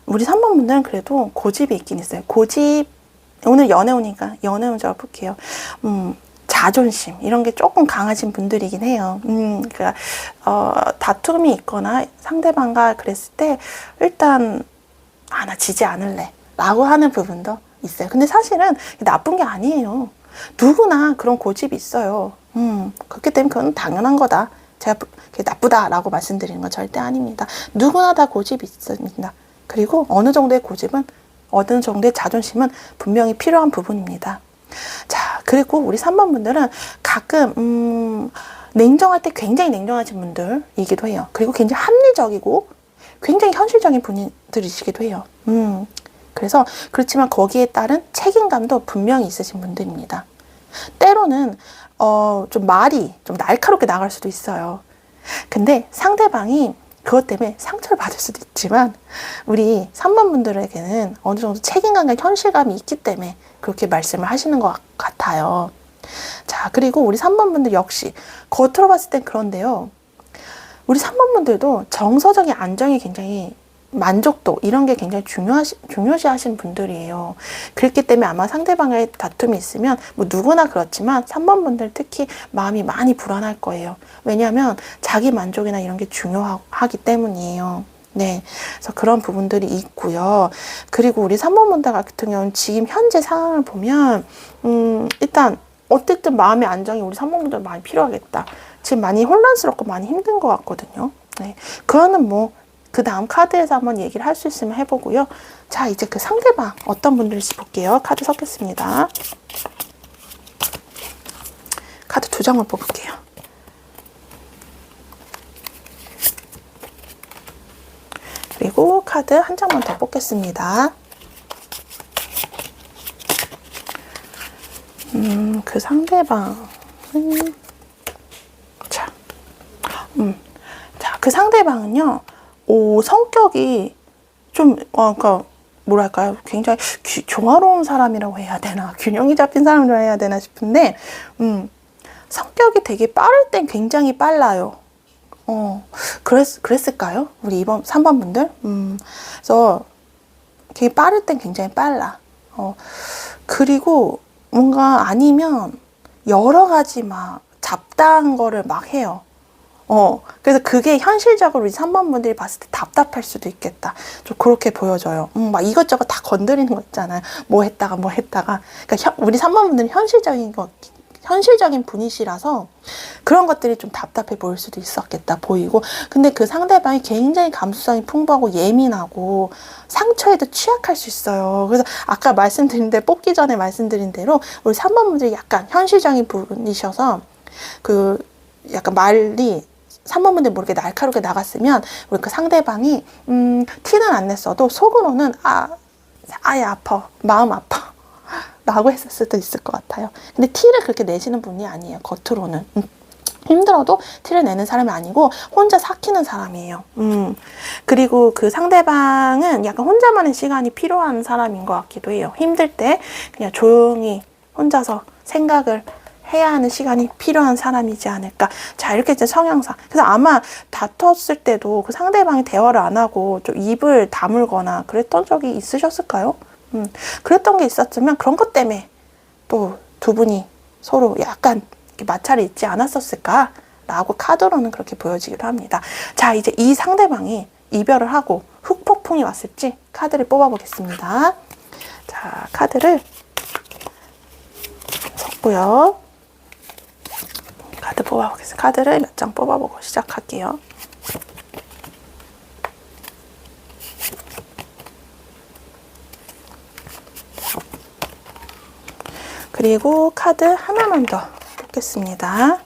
우리 3번 분들은 그래도 고집이 있긴 있어요. 고집, 오늘 연애운이니까 연애운 잡아볼게요. 자존심 이런 게 조금 강하신 분들이긴 해요. 그러니까 다툼이 있거나 상대방과 그랬을 때 일단 나 지지 않을래 라고 하는 부분도 있어요. 근데 사실은 나쁜 게 아니에요. 누구나 그런 고집이 있어요. 그렇기 때문에 그건 당연한 거다. 제가 그게 나쁘다라고 말씀드리는 건 절대 아닙니다. 누구나 다 고집이 있습니다. 그리고 어느 정도의 고집은 어느 정도의 자존심은 분명히 필요한 부분입니다. 자, 그리고 우리 3번 분들은 가끔 냉정할 때 굉장히 냉정하신 분들이기도 해요. 그리고 굉장히 합리적이고 굉장히 현실적인 분들이시기도 해요. 그래서 그렇지만 거기에 따른 책임감도 분명히 있으신 분들입니다. 때로는 좀 말이 좀 날카롭게 나갈 수도 있어요. 근데 상대방이 그것 때문에 상처를 받을 수도 있지만 우리 3번 분들에게는 어느 정도 책임감과 현실감이 있기 때문에 그렇게 말씀을 하시는 것 같아요. 자, 그리고 우리 3번 분들 역시 겉으로 봤을 땐 그런데요. 우리 3번 분들도 정서적인 안정이 굉장히 만족도 이런 게 굉장히 중요시 하시는 분들이에요. 그렇기 때문에 아마 상대방의 다툼이 있으면 뭐 누구나 그렇지만 3번 분들 특히 마음이 많이 불안할 거예요. 왜냐하면 자기 만족이나 이런 게 중요하기 때문이에요. 네. 그래서 그런 부분들이 있고요. 그리고 우리 3번 분들 같은 경우는 지금 현재 상황을 보면, 일단, 어쨌든 마음의 안정이 우리 3번 분들 많이 필요하겠다. 지금 많이 혼란스럽고 많이 힘든 것 같거든요. 네. 그거는 뭐, 그 다음 카드에서 한번 얘기를 할 수 있으면 해보고요. 자, 이제 그 상대방 어떤 분들일지 볼게요. 카드 섞겠습니다. 카드 2장을 뽑을게요. 그리고 카드 1장만 더 뽑겠습니다. 그 상대방은, 자, 그 상대방은요, 성격이 좀, 그러니까, 뭐랄까요, 굉장히 조화로운 사람이라고 해야 되나, 균형이 잡힌 사람이라고 해야 되나 싶은데, 성격이 되게 빠를 땐 굉장히 빨라요. 그랬을까요? 우리 3번 분들? 그래서 되게 빠를 땐 굉장히 빨라. 그리고 뭔가 아니면 여러 가지 막 잡다한 거를 막 해요. 그래서 그게 현실적으로 우리 3번 분들이 봤을 때 답답할 수도 있겠다. 좀 그렇게 보여져요. 막 이것저것 다 건드리는 거 있잖아요. 뭐 했다가. 그러니까 우리 3번 분들은 현실적인 분이시라서 그런 것들이 좀 답답해 보일 수도 있었겠다 보이고, 근데 그 상대방이 굉장히 감수성이 풍부하고 예민하고 상처에도 취약할 수 있어요. 그래서 아까 뽑기 전에 말씀드린 대로 우리 3번 분들이 약간 현실적인 분이셔서 그 약간 말이 3번 분들 모르게 날카롭게 나갔으면 우리 그 상대방이 티는 안 냈어도 속으로는 아예 아파, 마음 아파 라고 했을 수도 있을 것 같아요. 근데 티를 그렇게 내시는 분이 아니에요. 겉으로는. 힘들어도 티를 내는 사람이 아니고 혼자 삭히는 사람이에요. 그리고 그 상대방은 약간 혼자만의 시간이 필요한 사람인 것 같기도 해요. 힘들 때 그냥 조용히 혼자서 생각을 해야 하는 시간이 필요한 사람이지 않을까. 자, 이렇게 이제 성향상. 그래서 아마 다퉜을 때도 그 상대방이 대화를 안 하고 좀 입을 다물거나 그랬던 적이 있으셨을까요? 그랬던 게 있었으면 그런 것 때문에 또 두 분이 서로 약간 마찰이 있지 않았었을까? 라고 카드로는 그렇게 보여지기도 합니다. 자, 이제 이 상대방이 이별을 하고 훅폭풍이 왔을지 카드를 뽑아보겠습니다. 자, 카드를 섞고요. 카드 뽑아보겠습니다. 카드를 몇 장 뽑아보고 시작할게요. 그리고 카드 하나만 더 뽑겠습니다.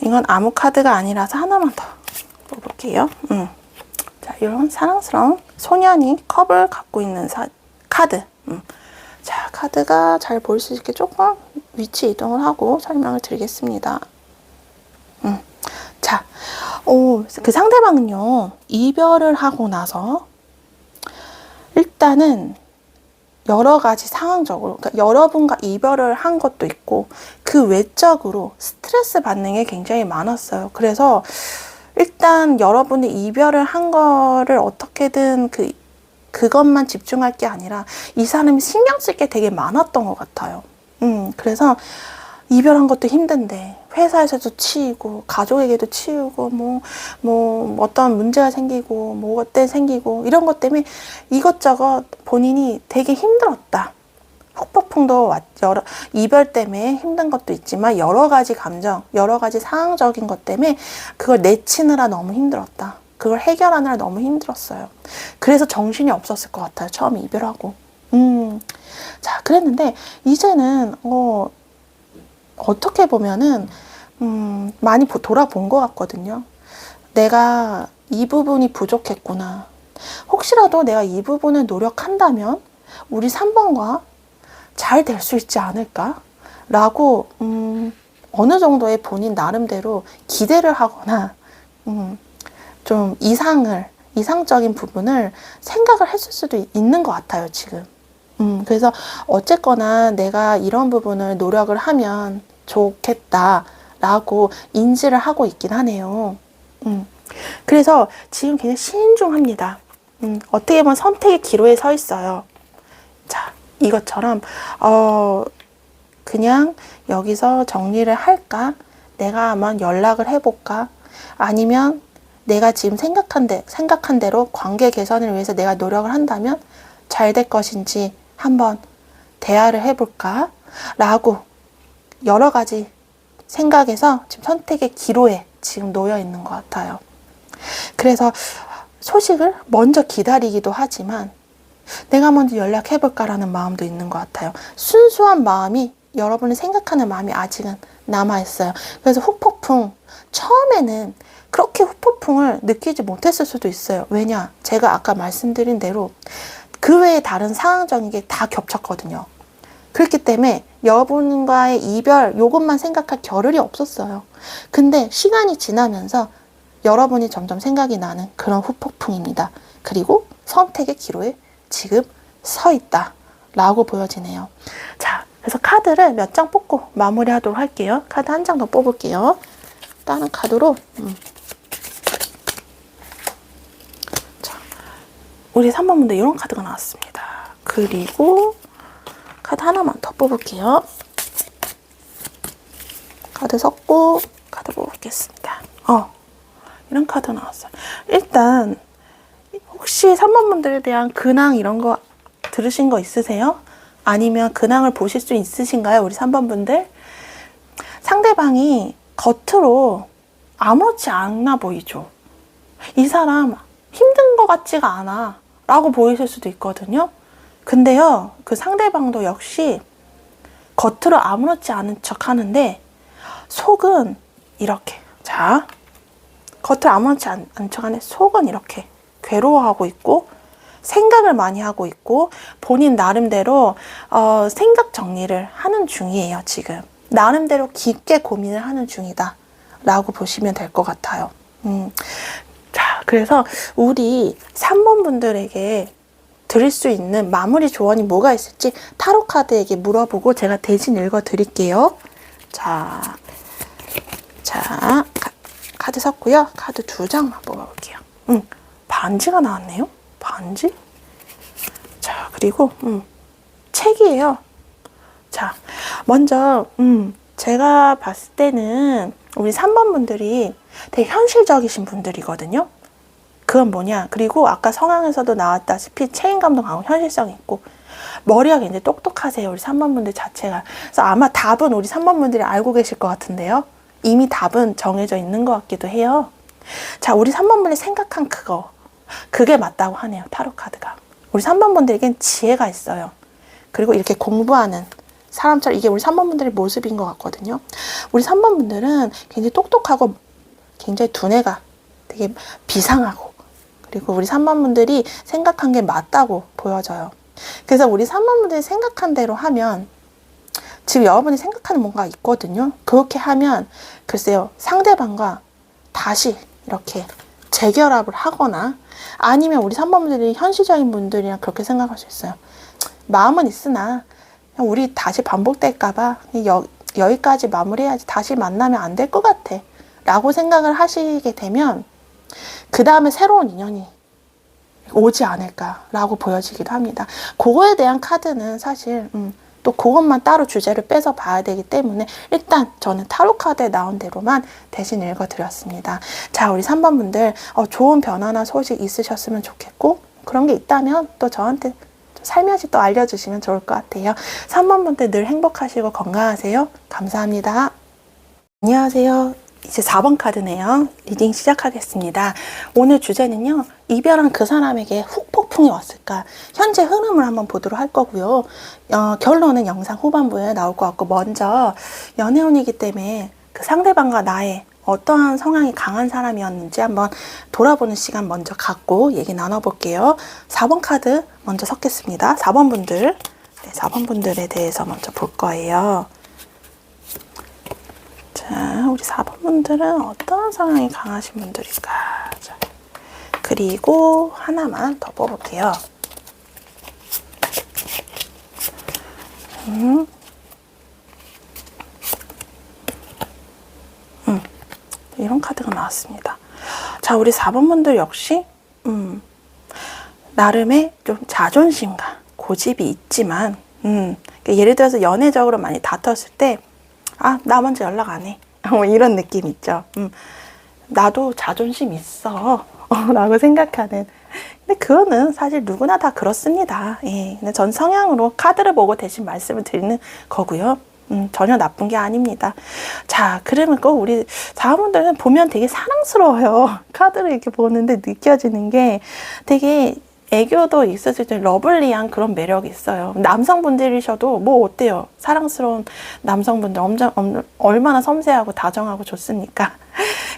이건 아무 카드가 아니라서 하나만 더 뽑을게요. 자, 이런 사랑스러운 소년이 컵을 갖고 있는 카드. 자, 카드가 잘 보일 수 있게 조금 위치 이동을 하고 설명을 드리겠습니다. 자, 그 상대방은요, 이별을 하고 나서 일단은 여러 가지 상황적으로, 그러니까 여러분과 이별을 한 것도 있고 그 외적으로 스트레스 받는 게 굉장히 많았어요. 그래서 일단 여러분이 이별을 한 거를 어떻게든 그것만 집중할 게 아니라 이 사람이 신경 쓸 게 되게 많았던 것 같아요. 그래서 이별한 것도 힘든데 회사에서도 치이고 가족에게도 치이고 뭐 어떤 문제가 생기고 뭐 어때 생기고 이런 것 때문에 이것저것 본인이 되게 힘들었다. 훅폭풍도 이별 때문에 힘든 것도 있지만 여러 가지 감정, 여러 가지 상황적인 것 때문에 그걸 내치느라 너무 힘들었다. 그걸 해결하느라 너무 힘들었어요. 그래서 정신이 없었을 것 같아요. 처음에 이별하고. 자, 그랬는데 이제는 어떻게 보면은 많이 돌아본 것 같거든요. 내가 이 부분이 부족했구나. 혹시라도 내가 이 부분을 노력한다면 우리 3번과 잘 될 수 있지 않을까? 라고 어느 정도의 본인 나름대로 기대를 하거나 좀 이상적인 부분을 생각을 했을 수도 있는 것 같아요, 지금. 그래서 어쨌거나 내가 이런 부분을 노력을 하면 좋겠다라고 인지를 하고 있긴 하네요. 그래서 지금 굉장히 신중합니다. 어떻게 보면 선택의 기로에 서 있어요. 자, 이것처럼 그냥 여기서 정리를 할까? 내가 한번 연락을 해볼까? 아니면 내가 지금 생각한 대로 관계 개선을 위해서 내가 노력을 한다면 잘 될 것인지 한번 대화를 해볼까? 라고 여러 가지 생각에서 지금 선택의 기로에 지금 놓여 있는 것 같아요. 그래서 소식을 먼저 기다리기도 하지만 내가 먼저 연락해볼까라는 마음도 있는 것 같아요. 순수한 마음이, 여러분이 생각하는 마음이 아직은 남아있어요. 그래서 후폭풍, 처음에는 그렇게 후폭풍을 느끼지 못했을 수도 있어요. 왜냐? 제가 아까 말씀드린 대로 그 외에 다른 상황적인 게 다 겹쳤거든요. 그렇기 때문에 여러분과의 이별, 요것만 생각할 겨를이 없었어요. 근데 시간이 지나면서 여러분이 점점 생각이 나는 그런 후폭풍입니다. 그리고 선택의 기로에 지금 서 있다 라고 보여지네요. 자, 그래서 카드를 몇 장 뽑고 마무리하도록 할게요. 카드 한 장 더 뽑을게요. 다른 카드로 자, 우리 3번분들 이런 카드가 나왔습니다. 그리고 카드 하나만 더 뽑을게요. 카드 섞고 카드 뽑겠습니다. 이런 카드 나왔어요. 일단 혹시 3번분들에 대한 근황 이런 거 들으신 거 있으세요? 아니면 근황을 보실 수 있으신가요? 우리 3번분들. 상대방이 겉으로 아무렇지 않아 보이죠. 이 사람 힘든 것 같지가 않아 라고 보이실 수도 있거든요. 근데요, 그 상대방도 역시 겉으로 아무렇지 않은 척 하는데 속은 이렇게, 자, 겉으로 아무렇지 않은 척 하는데 속은 이렇게 괴로워하고 있고 생각을 많이 하고 있고 본인 나름대로 생각 정리를 하는 중이에요. 지금 나름대로 깊게 고민을 하는 중이다 라고 보시면 될 것 같아요. 자, 그래서 우리 3번 분들에게 드릴 수 있는 마무리 조언이 뭐가 있을지 타로 카드에게 물어보고 제가 대신 읽어 드릴게요. 자, 카드 섞고요. 카드 2장만 뽑아볼게요. 반지가 나왔네요. 반지? 자, 그리고 책이에요. 자, 먼저 제가 봤을 때는 우리 3번 분들이 되게 현실적이신 분들이거든요. 그건 뭐냐? 그리고 아까 성향에서도 나왔다시피 책임감도 강하고 현실성이 있고 머리가 굉장히 똑똑하세요. 우리 3번 분들 자체가. 그래서 아마 답은 우리 3번 분들이 알고 계실 것 같은데요. 이미 답은 정해져 있는 것 같기도 해요. 자, 우리 3번 분이 생각한 그게 맞다고 하네요. 타로 카드가. 우리 3번 분들에겐 지혜가 있어요. 그리고 이렇게 공부하는 사람처럼, 이게 우리 3번 분들의 모습인 것 같거든요. 우리 3번 분들은 굉장히 똑똑하고 굉장히 두뇌가 되게 비상하고, 그리고 우리 3번 분들이 생각한 게 맞다고 보여져요. 그래서 우리 3번 분들이 생각한 대로 하면, 지금 여러분이 생각하는 뭔가 있거든요. 그렇게 하면 글쎄요, 상대방과 다시 이렇게 재결합을 하거나, 아니면 우리 3번 분들이 현실적인 분들이랑 그렇게 생각할 수 있어요. 마음은 있으나 그냥 우리 다시 반복될까봐 여기까지 마무리해야지, 다시 만나면 안 될 것 같아 라고 생각을 하시게 되면 그 다음에 새로운 인연이 오지 않을까라고 보여지기도 합니다. 그거에 대한 카드는 사실 또 그것만 따로 주제를 빼서 봐야 되기 때문에 일단 저는 타로 카드에 나온 대로만 대신 읽어드렸습니다. 자, 우리 3번 분들 좋은 변화나 소식 있으셨으면 좋겠고, 그런 게 있다면 또 저한테 살며시 또 알려주시면 좋을 것 같아요. 3번 분들 늘 행복하시고 건강하세요. 감사합니다. 안녕하세요. 이제 4번 카드네요. 리딩 시작하겠습니다. 오늘 주제는요, 이별한 그 사람에게 후폭풍이 왔을까? 현재 흐름을 한번 보도록 할 거고요. 결론은 영상 후반부에 나올 것 같고, 먼저 연애운이기 때문에 그 상대방과 나의 어떠한 성향이 강한 사람이었는지 한번 돌아보는 시간 먼저 갖고 얘기 나눠볼게요. 4번 카드 먼저 섞겠습니다. 4번 분들, 네, 4번 분들에 대해서 먼저 볼 거예요. 자, 우리 4번 분들은 어떤 성향이 강하신 분들일까? 자, 그리고 하나만 더 뽑을게요. 이런 카드가 나왔습니다. 자, 우리 4번 분들 역시 나름의 좀 자존심과 고집이 있지만 예를 들어서 연애적으로 많이 다퉜을 때 나 먼저 연락 안 해. 뭐 이런 느낌 있죠. 나도 자존심 있어. 라고 생각하는. 근데 그거는 사실 누구나 다 그렇습니다. 예. 근데 전 성향으로 카드를 보고 대신 말씀을 드리는 거고요. 전혀 나쁜 게 아닙니다. 자, 그러면 꼭 우리 자분들은 보면 되게 사랑스러워요. 카드를 이렇게 보는데 느껴지는 게 되게 애교도 있었을 때 러블리한 그런 매력이 있어요. 남성분들이셔도 뭐 어때요? 사랑스러운 남성분들 얼마나 섬세하고 다정하고 좋습니까?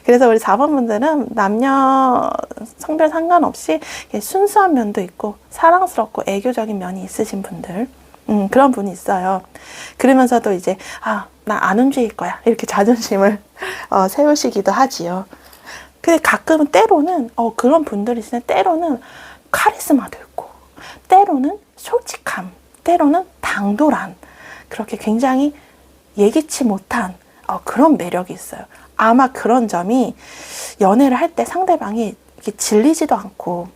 그래서 우리 4번분들은 남녀 성별 상관없이 순수한 면도 있고 사랑스럽고 애교적인 면이 있으신 분들, 그런 분이 있어요. 그러면서도 이제 나 안 움직일 거야 이렇게 자존심을 세우시기도 하지요. 근데 가끔은 때로는 그런 분들이시면 때로는 카리스마도 있고 때로는 솔직함, 때로는 당돌한 그렇게 굉장히 예기치 못한 그런 매력이 있어요. 아마 그런 점이 연애를 할 때 상대방이 이렇게 질리지도 않고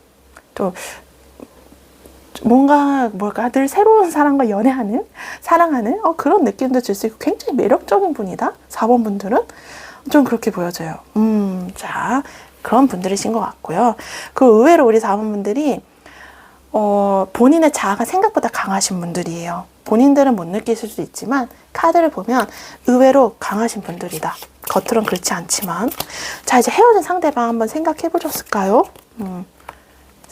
또 뭔가 늘 새로운 사람과 연애하는, 사랑하는 그런 느낌도 줄 수 있고 굉장히 매력적인 분이다. 4번 분들은 좀 그렇게 보여져요. 자, 그런 분들이신 것 같고요. 그 의외로 우리 4번 분들이 본인의 자아가 생각보다 강하신 분들이에요. 본인들은 못 느끼실 수도 있지만 카드를 보면 의외로 강하신 분들이다. 겉으론 그렇지 않지만. 자, 이제 헤어진 상대방 한번 생각해 보셨을까요?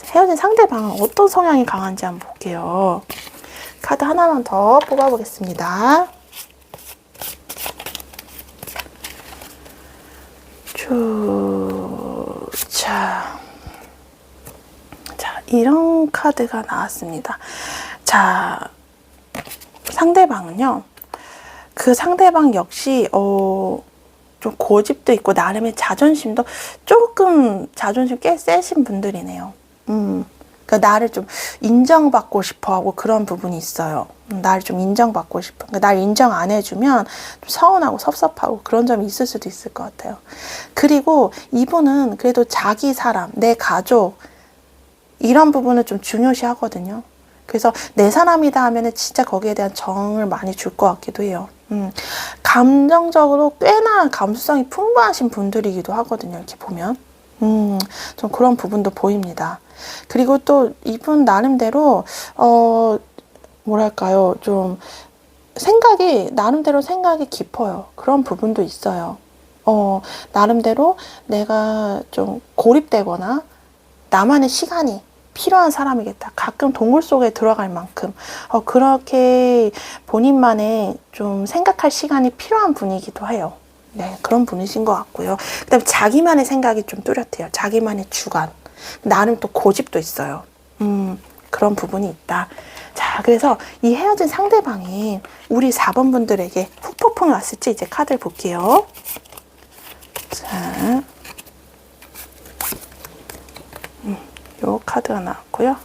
헤어진 상대방은 어떤 성향이 강한지 한번 볼게요. 카드 하나만 더 뽑아보겠습니다. 자, 이런 카드가 나왔습니다. 자, 상대방은요, 그 상대방 역시 좀 고집도 있고 나름의 자존심도 조금 자존심 꽤 세신 분들이네요. 그러니까 나를 좀 인정받고 싶어하고 그런 부분이 있어요. 나를 좀 인정받고 싶어. 그러니까 날 인정 안 해주면 좀 서운하고 섭섭하고 그런 점이 있을 수도 있을 것 같아요. 그리고 이분은 그래도 자기 사람, 내 가족 이런 부분을 좀 중요시 하거든요. 그래서 내 사람이다 하면은 진짜 거기에 대한 정을 많이 줄 것 같기도 해요. 감정적으로 꽤나 감수성이 풍부하신 분들이기도 하거든요. 이렇게 보면. 좀 그런 부분도 보입니다. 그리고 또 이분 나름대로 뭐랄까요, 좀 나름대로 생각이 깊어요. 그런 부분도 있어요. 나름대로 내가 좀 고립되거나 나만의 시간이 필요한 사람이겠다. 가끔 동굴 속에 들어갈 만큼 그렇게 본인만의 좀 생각할 시간이 필요한 분이기도 해요. 네, 그런 분이신 것 같고요. 그 다음에 자기만의 생각이 좀 뚜렷해요. 자기만의 주관. 나름 또 고집도 있어요. 그런 부분이 있다. 자, 그래서 이 헤어진 상대방이 우리 4번 분들에게 후폭풍이 왔을지 이제 카드를 볼게요. 자, 요 카드가 나왔고요.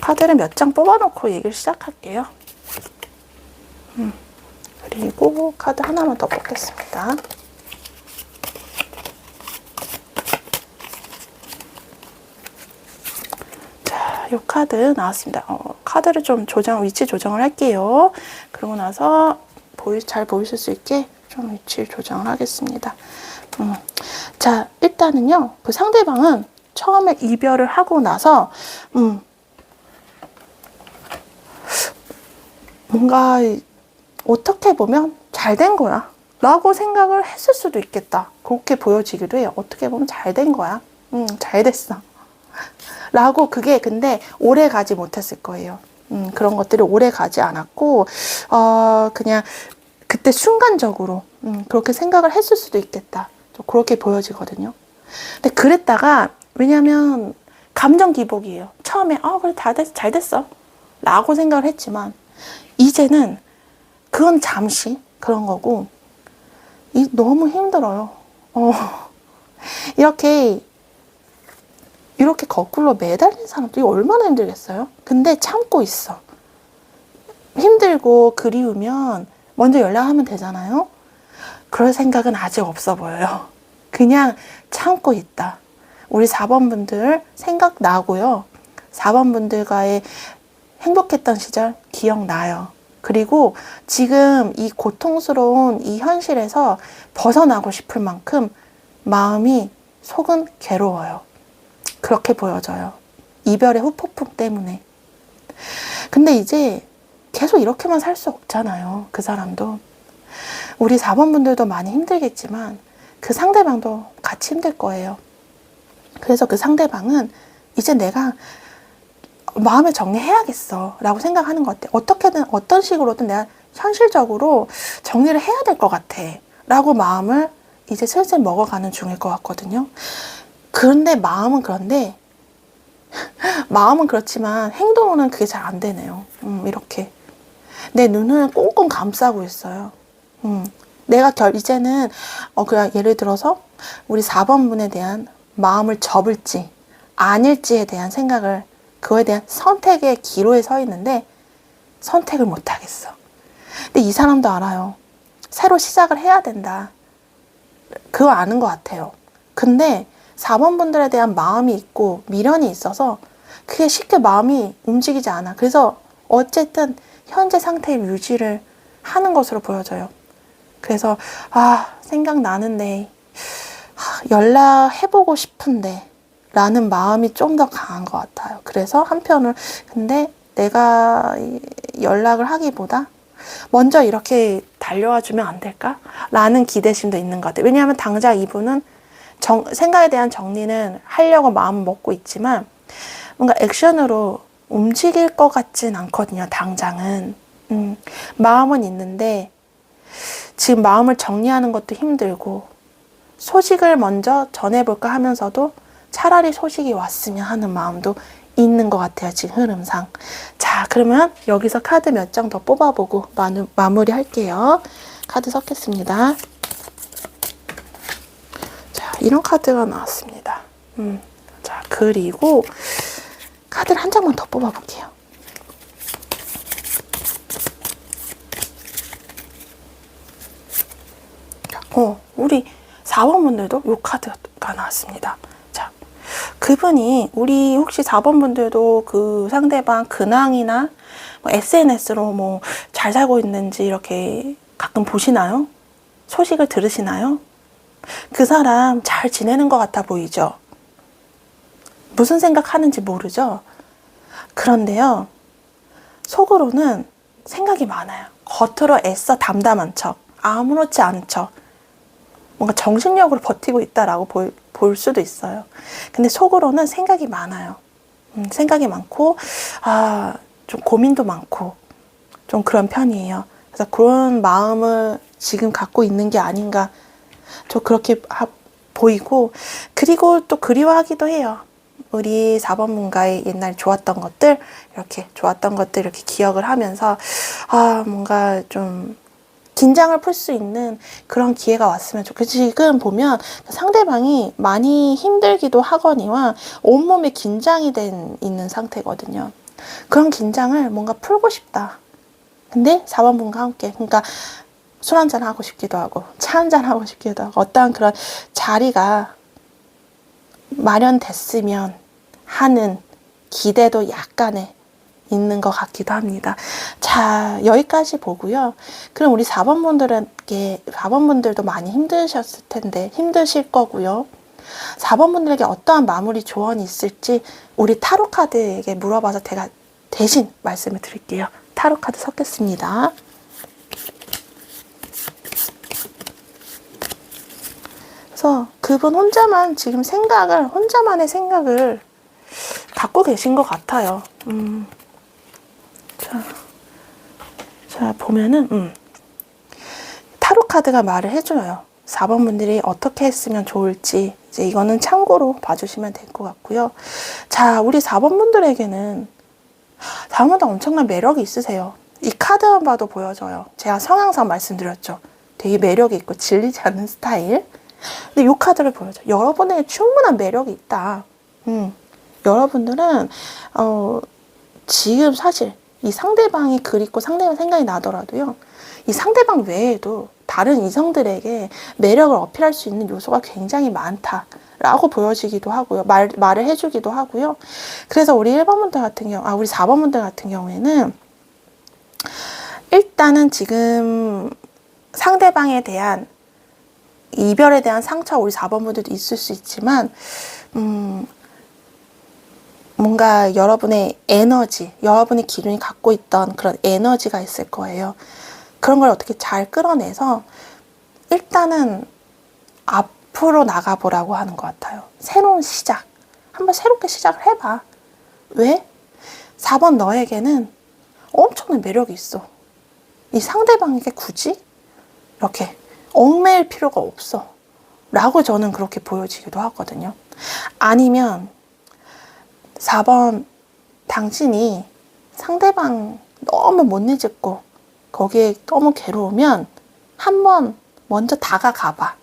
카드를 몇 장 뽑아놓고 얘기를 시작할게요. 그리고 카드 하나만 더 뽑겠습니다. 자, 요 카드 나왔습니다. 카드를 좀 위치 조정을 할게요. 그러고 나서 잘 보이실 수 있게 좀 위치 조정을 하겠습니다. 자, 일단은요, 그 상대방은 처음에 이별을 하고 나서 뭔가 어떻게 보면 잘 된 거야 라고 생각을 했을 수도 있겠다. 그렇게 보여지기도 해요. 어떻게 보면 잘 된 거야. 잘 됐어 라고. 그게 근데 오래 가지 못했을 거예요. 그런 것들이 오래 가지 않았고 그냥 그때 순간적으로 그렇게 생각을 했을 수도 있겠다. 좀 그렇게 보여지거든요. 근데 그랬다가, 왜냐면 감정 기복이에요. 처음에 그래 잘 됐어 라고 생각을 했지만 이제는 그건 잠시 그런 거고, 너무 힘들어요. 이렇게 거꾸로 매달린 사람들이 얼마나 힘들겠어요? 근데 참고 있어. 힘들고 그리우면 먼저 연락하면 되잖아요. 그럴 생각은 아직 없어 보여요. 그냥 참고 있다. 우리 4번 분들 생각나고요. 4번 분들과의 행복했던 시절 기억나요. 그리고 지금 이 고통스러운 이 현실에서 벗어나고 싶을 만큼 마음이 속은 괴로워요. 그렇게 보여져요. 이별의 후폭풍 때문에. 근데 이제 계속 이렇게만 살 수 없잖아요. 그 사람도. 우리 4번 분들도 많이 힘들겠지만 그 상대방도 같이 힘들 거예요. 그래서 그 상대방은 이제 내가 마음을 정리해야겠어 라고 생각하는 것 같아. 어떻게든 어떤 식으로든 내가 현실적으로 정리를 해야 될 것 같아 라고 마음을 이제 슬슬 먹어가는 중일 것 같거든요. 그런데 마음은 그렇지만 행동으로는 그게 잘 안 되네요. 이렇게 내 눈을 꽁꽁 감싸고 있어요. 내가 이제는 그냥 예를 들어서 우리 4번 분에 대한 마음을 접을지 아닐지에 대한 생각을, 그거에 대한 선택의 기로에 서 있는데 선택을 못 하겠어. 근데 이 사람도 알아요. 새로 시작을 해야 된다. 그거 아는 것 같아요. 근데 4번 분들에 대한 마음이 있고 미련이 있어서 그게 쉽게 마음이 움직이지 않아. 그래서 어쨌든 현재 상태의 유지를 하는 것으로 보여져요. 그래서 생각나는데 연락해보고 싶은데 라는 마음이 좀 더 강한 것 같아요. 그래서 한편으로 근데 내가 연락을 하기보다 먼저 이렇게 달려와 주면 안 될까? 라는 기대심도 있는 것 같아요. 왜냐하면 당장 이분은 생각에 대한 정리는 하려고 마음 먹고 있지만 뭔가 액션으로 움직일 것 같진 않거든요. 당장은. 마음은 있는데 지금 마음을 정리하는 것도 힘들고 소식을 먼저 전해볼까 하면서도 차라리 소식이 왔으면 하는 마음도 있는 것 같아요. 지금 흐름상. 자, 그러면 여기서 카드 몇 장 더 뽑아보고 마무리 할게요. 카드 섞겠습니다. 자, 이런 카드가 나왔습니다. 자, 그리고 카드를 한 장만 더 뽑아볼게요. 우리 4번 분들도 이 카드가 나왔습니다. 자, 그분이 우리 혹시 4번 분들도 그 상대방 근황이나 SNS로 잘 살고 있는지 이렇게 가끔 보시나요? 소식을 들으시나요? 그 사람 잘 지내는 것 같아 보이죠? 무슨 생각하는지 모르죠? 그런데요, 속으로는 생각이 많아요. 겉으로 애써 담담한 척, 아무렇지 않은 척, 뭔가 정신력으로 버티고 있다라고 볼 수도 있어요. 근데 속으로는 생각이 많아요. 생각이 많고, 좀 고민도 많고, 좀 그런 편이에요. 그래서 그런 마음을 지금 갖고 있는 게 아닌가, 좀 그렇게 보이고, 그리고 또 그리워하기도 해요. 우리 4번 분과의 옛날 좋았던 것들 이렇게 기억을 하면서, 뭔가 좀, 긴장을 풀 수 있는 그런 기회가 왔으면 좋겠어요. 지금 보면 상대방이 많이 힘들기도 하거니와 온몸에 긴장이 있는 상태거든요. 그런 긴장을 뭔가 풀고 싶다. 근데 4번 분과 함께, 그러니까 술 한잔 하고 싶기도 하고 차 한잔 하고 싶기도 하고 어떠한 그런 자리가 마련됐으면 하는 기대도 약간의 있는 것 같기도 합니다. 자, 여기까지 보고요. 그럼 우리 4번 분들도 많이 힘드셨을 텐데, 힘드실 거고요. 4번 분들에게 어떠한 마무리 조언이 있을지 우리 타로 카드에게 물어봐서 제가 대신 말씀을 드릴게요. 타로 카드 섞겠습니다. 그래서 그분 혼자만의 생각을 갖고 계신 것 같아요. 자, 보면은, 타로 카드가 말을 해줘요. 4번 분들이 어떻게 했으면 좋을지, 이제 이거는 참고로 봐주시면 될 것 같고요. 자, 우리 4번 분들에게는 4번 분들 엄청난 매력이 있으세요. 이 카드만 봐도 보여져요. 제가 성향상 말씀드렸죠. 되게 매력이 있고 질리지 않는 스타일. 근데 이 카드를 보여줘요. 여러분에게 충분한 매력이 있다. 여러분들은, 지금 사실, 이 상대방이 그립고 상대방 생각이 나더라도요, 이 상대방 외에도 다른 이성들에게 매력을 어필할 수 있는 요소가 굉장히 많다라고 보여지기도 하고요. 말을 해주기도 하고요. 그래서 우리 1번 분들 같은 우리 4번 분들 같은 경우에는 일단은 지금 상대방에 대한 이별에 대한 상처 우리 4번 분들도 있을 수 있지만 뭔가 여러분의 에너지, 여러분의 기준이 갖고 있던 그런 에너지가 있을 거예요. 그런 걸 어떻게 잘 끌어내서 일단은 앞으로 나가보라고 하는 것 같아요. 새로운 시작. 한번 새롭게 시작을 해봐. 왜? 4번 너에게는 엄청난 매력이 있어. 이 상대방에게 굳이 이렇게 얽매일 필요가 없어. 라고 저는 그렇게 보여지기도 하거든요. 아니면 4번 당신이 상대방 너무 못 잊고 거기에 너무 괴로우면 한번 먼저 다가가봐.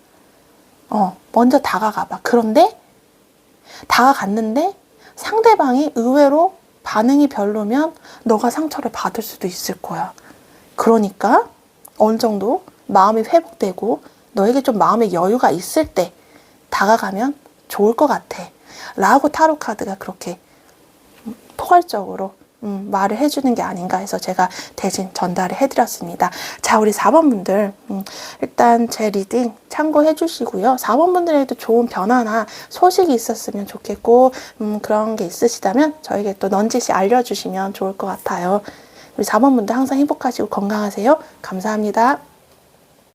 먼저 다가가봐. 그런데 다가갔는데 상대방이 의외로 반응이 별로면 너가 상처를 받을 수도 있을 거야. 그러니까 어느 정도 마음이 회복되고 너에게 좀 마음의 여유가 있을 때 다가가면 좋을 것 같아. 라고 타로 카드가 그렇게 포괄적으로 말을 해주는 게 아닌가 해서 제가 대신 전달을 해드렸습니다. 자, 우리 4번 분들 일단 제 리딩 참고해 주시고요. 4번 분들에게도 좋은 변화나 소식이 있었으면 좋겠고 그런 게 있으시다면 저에게 또 넌지시 알려주시면 좋을 것 같아요. 우리 4번 분들 항상 행복하시고 건강하세요. 감사합니다.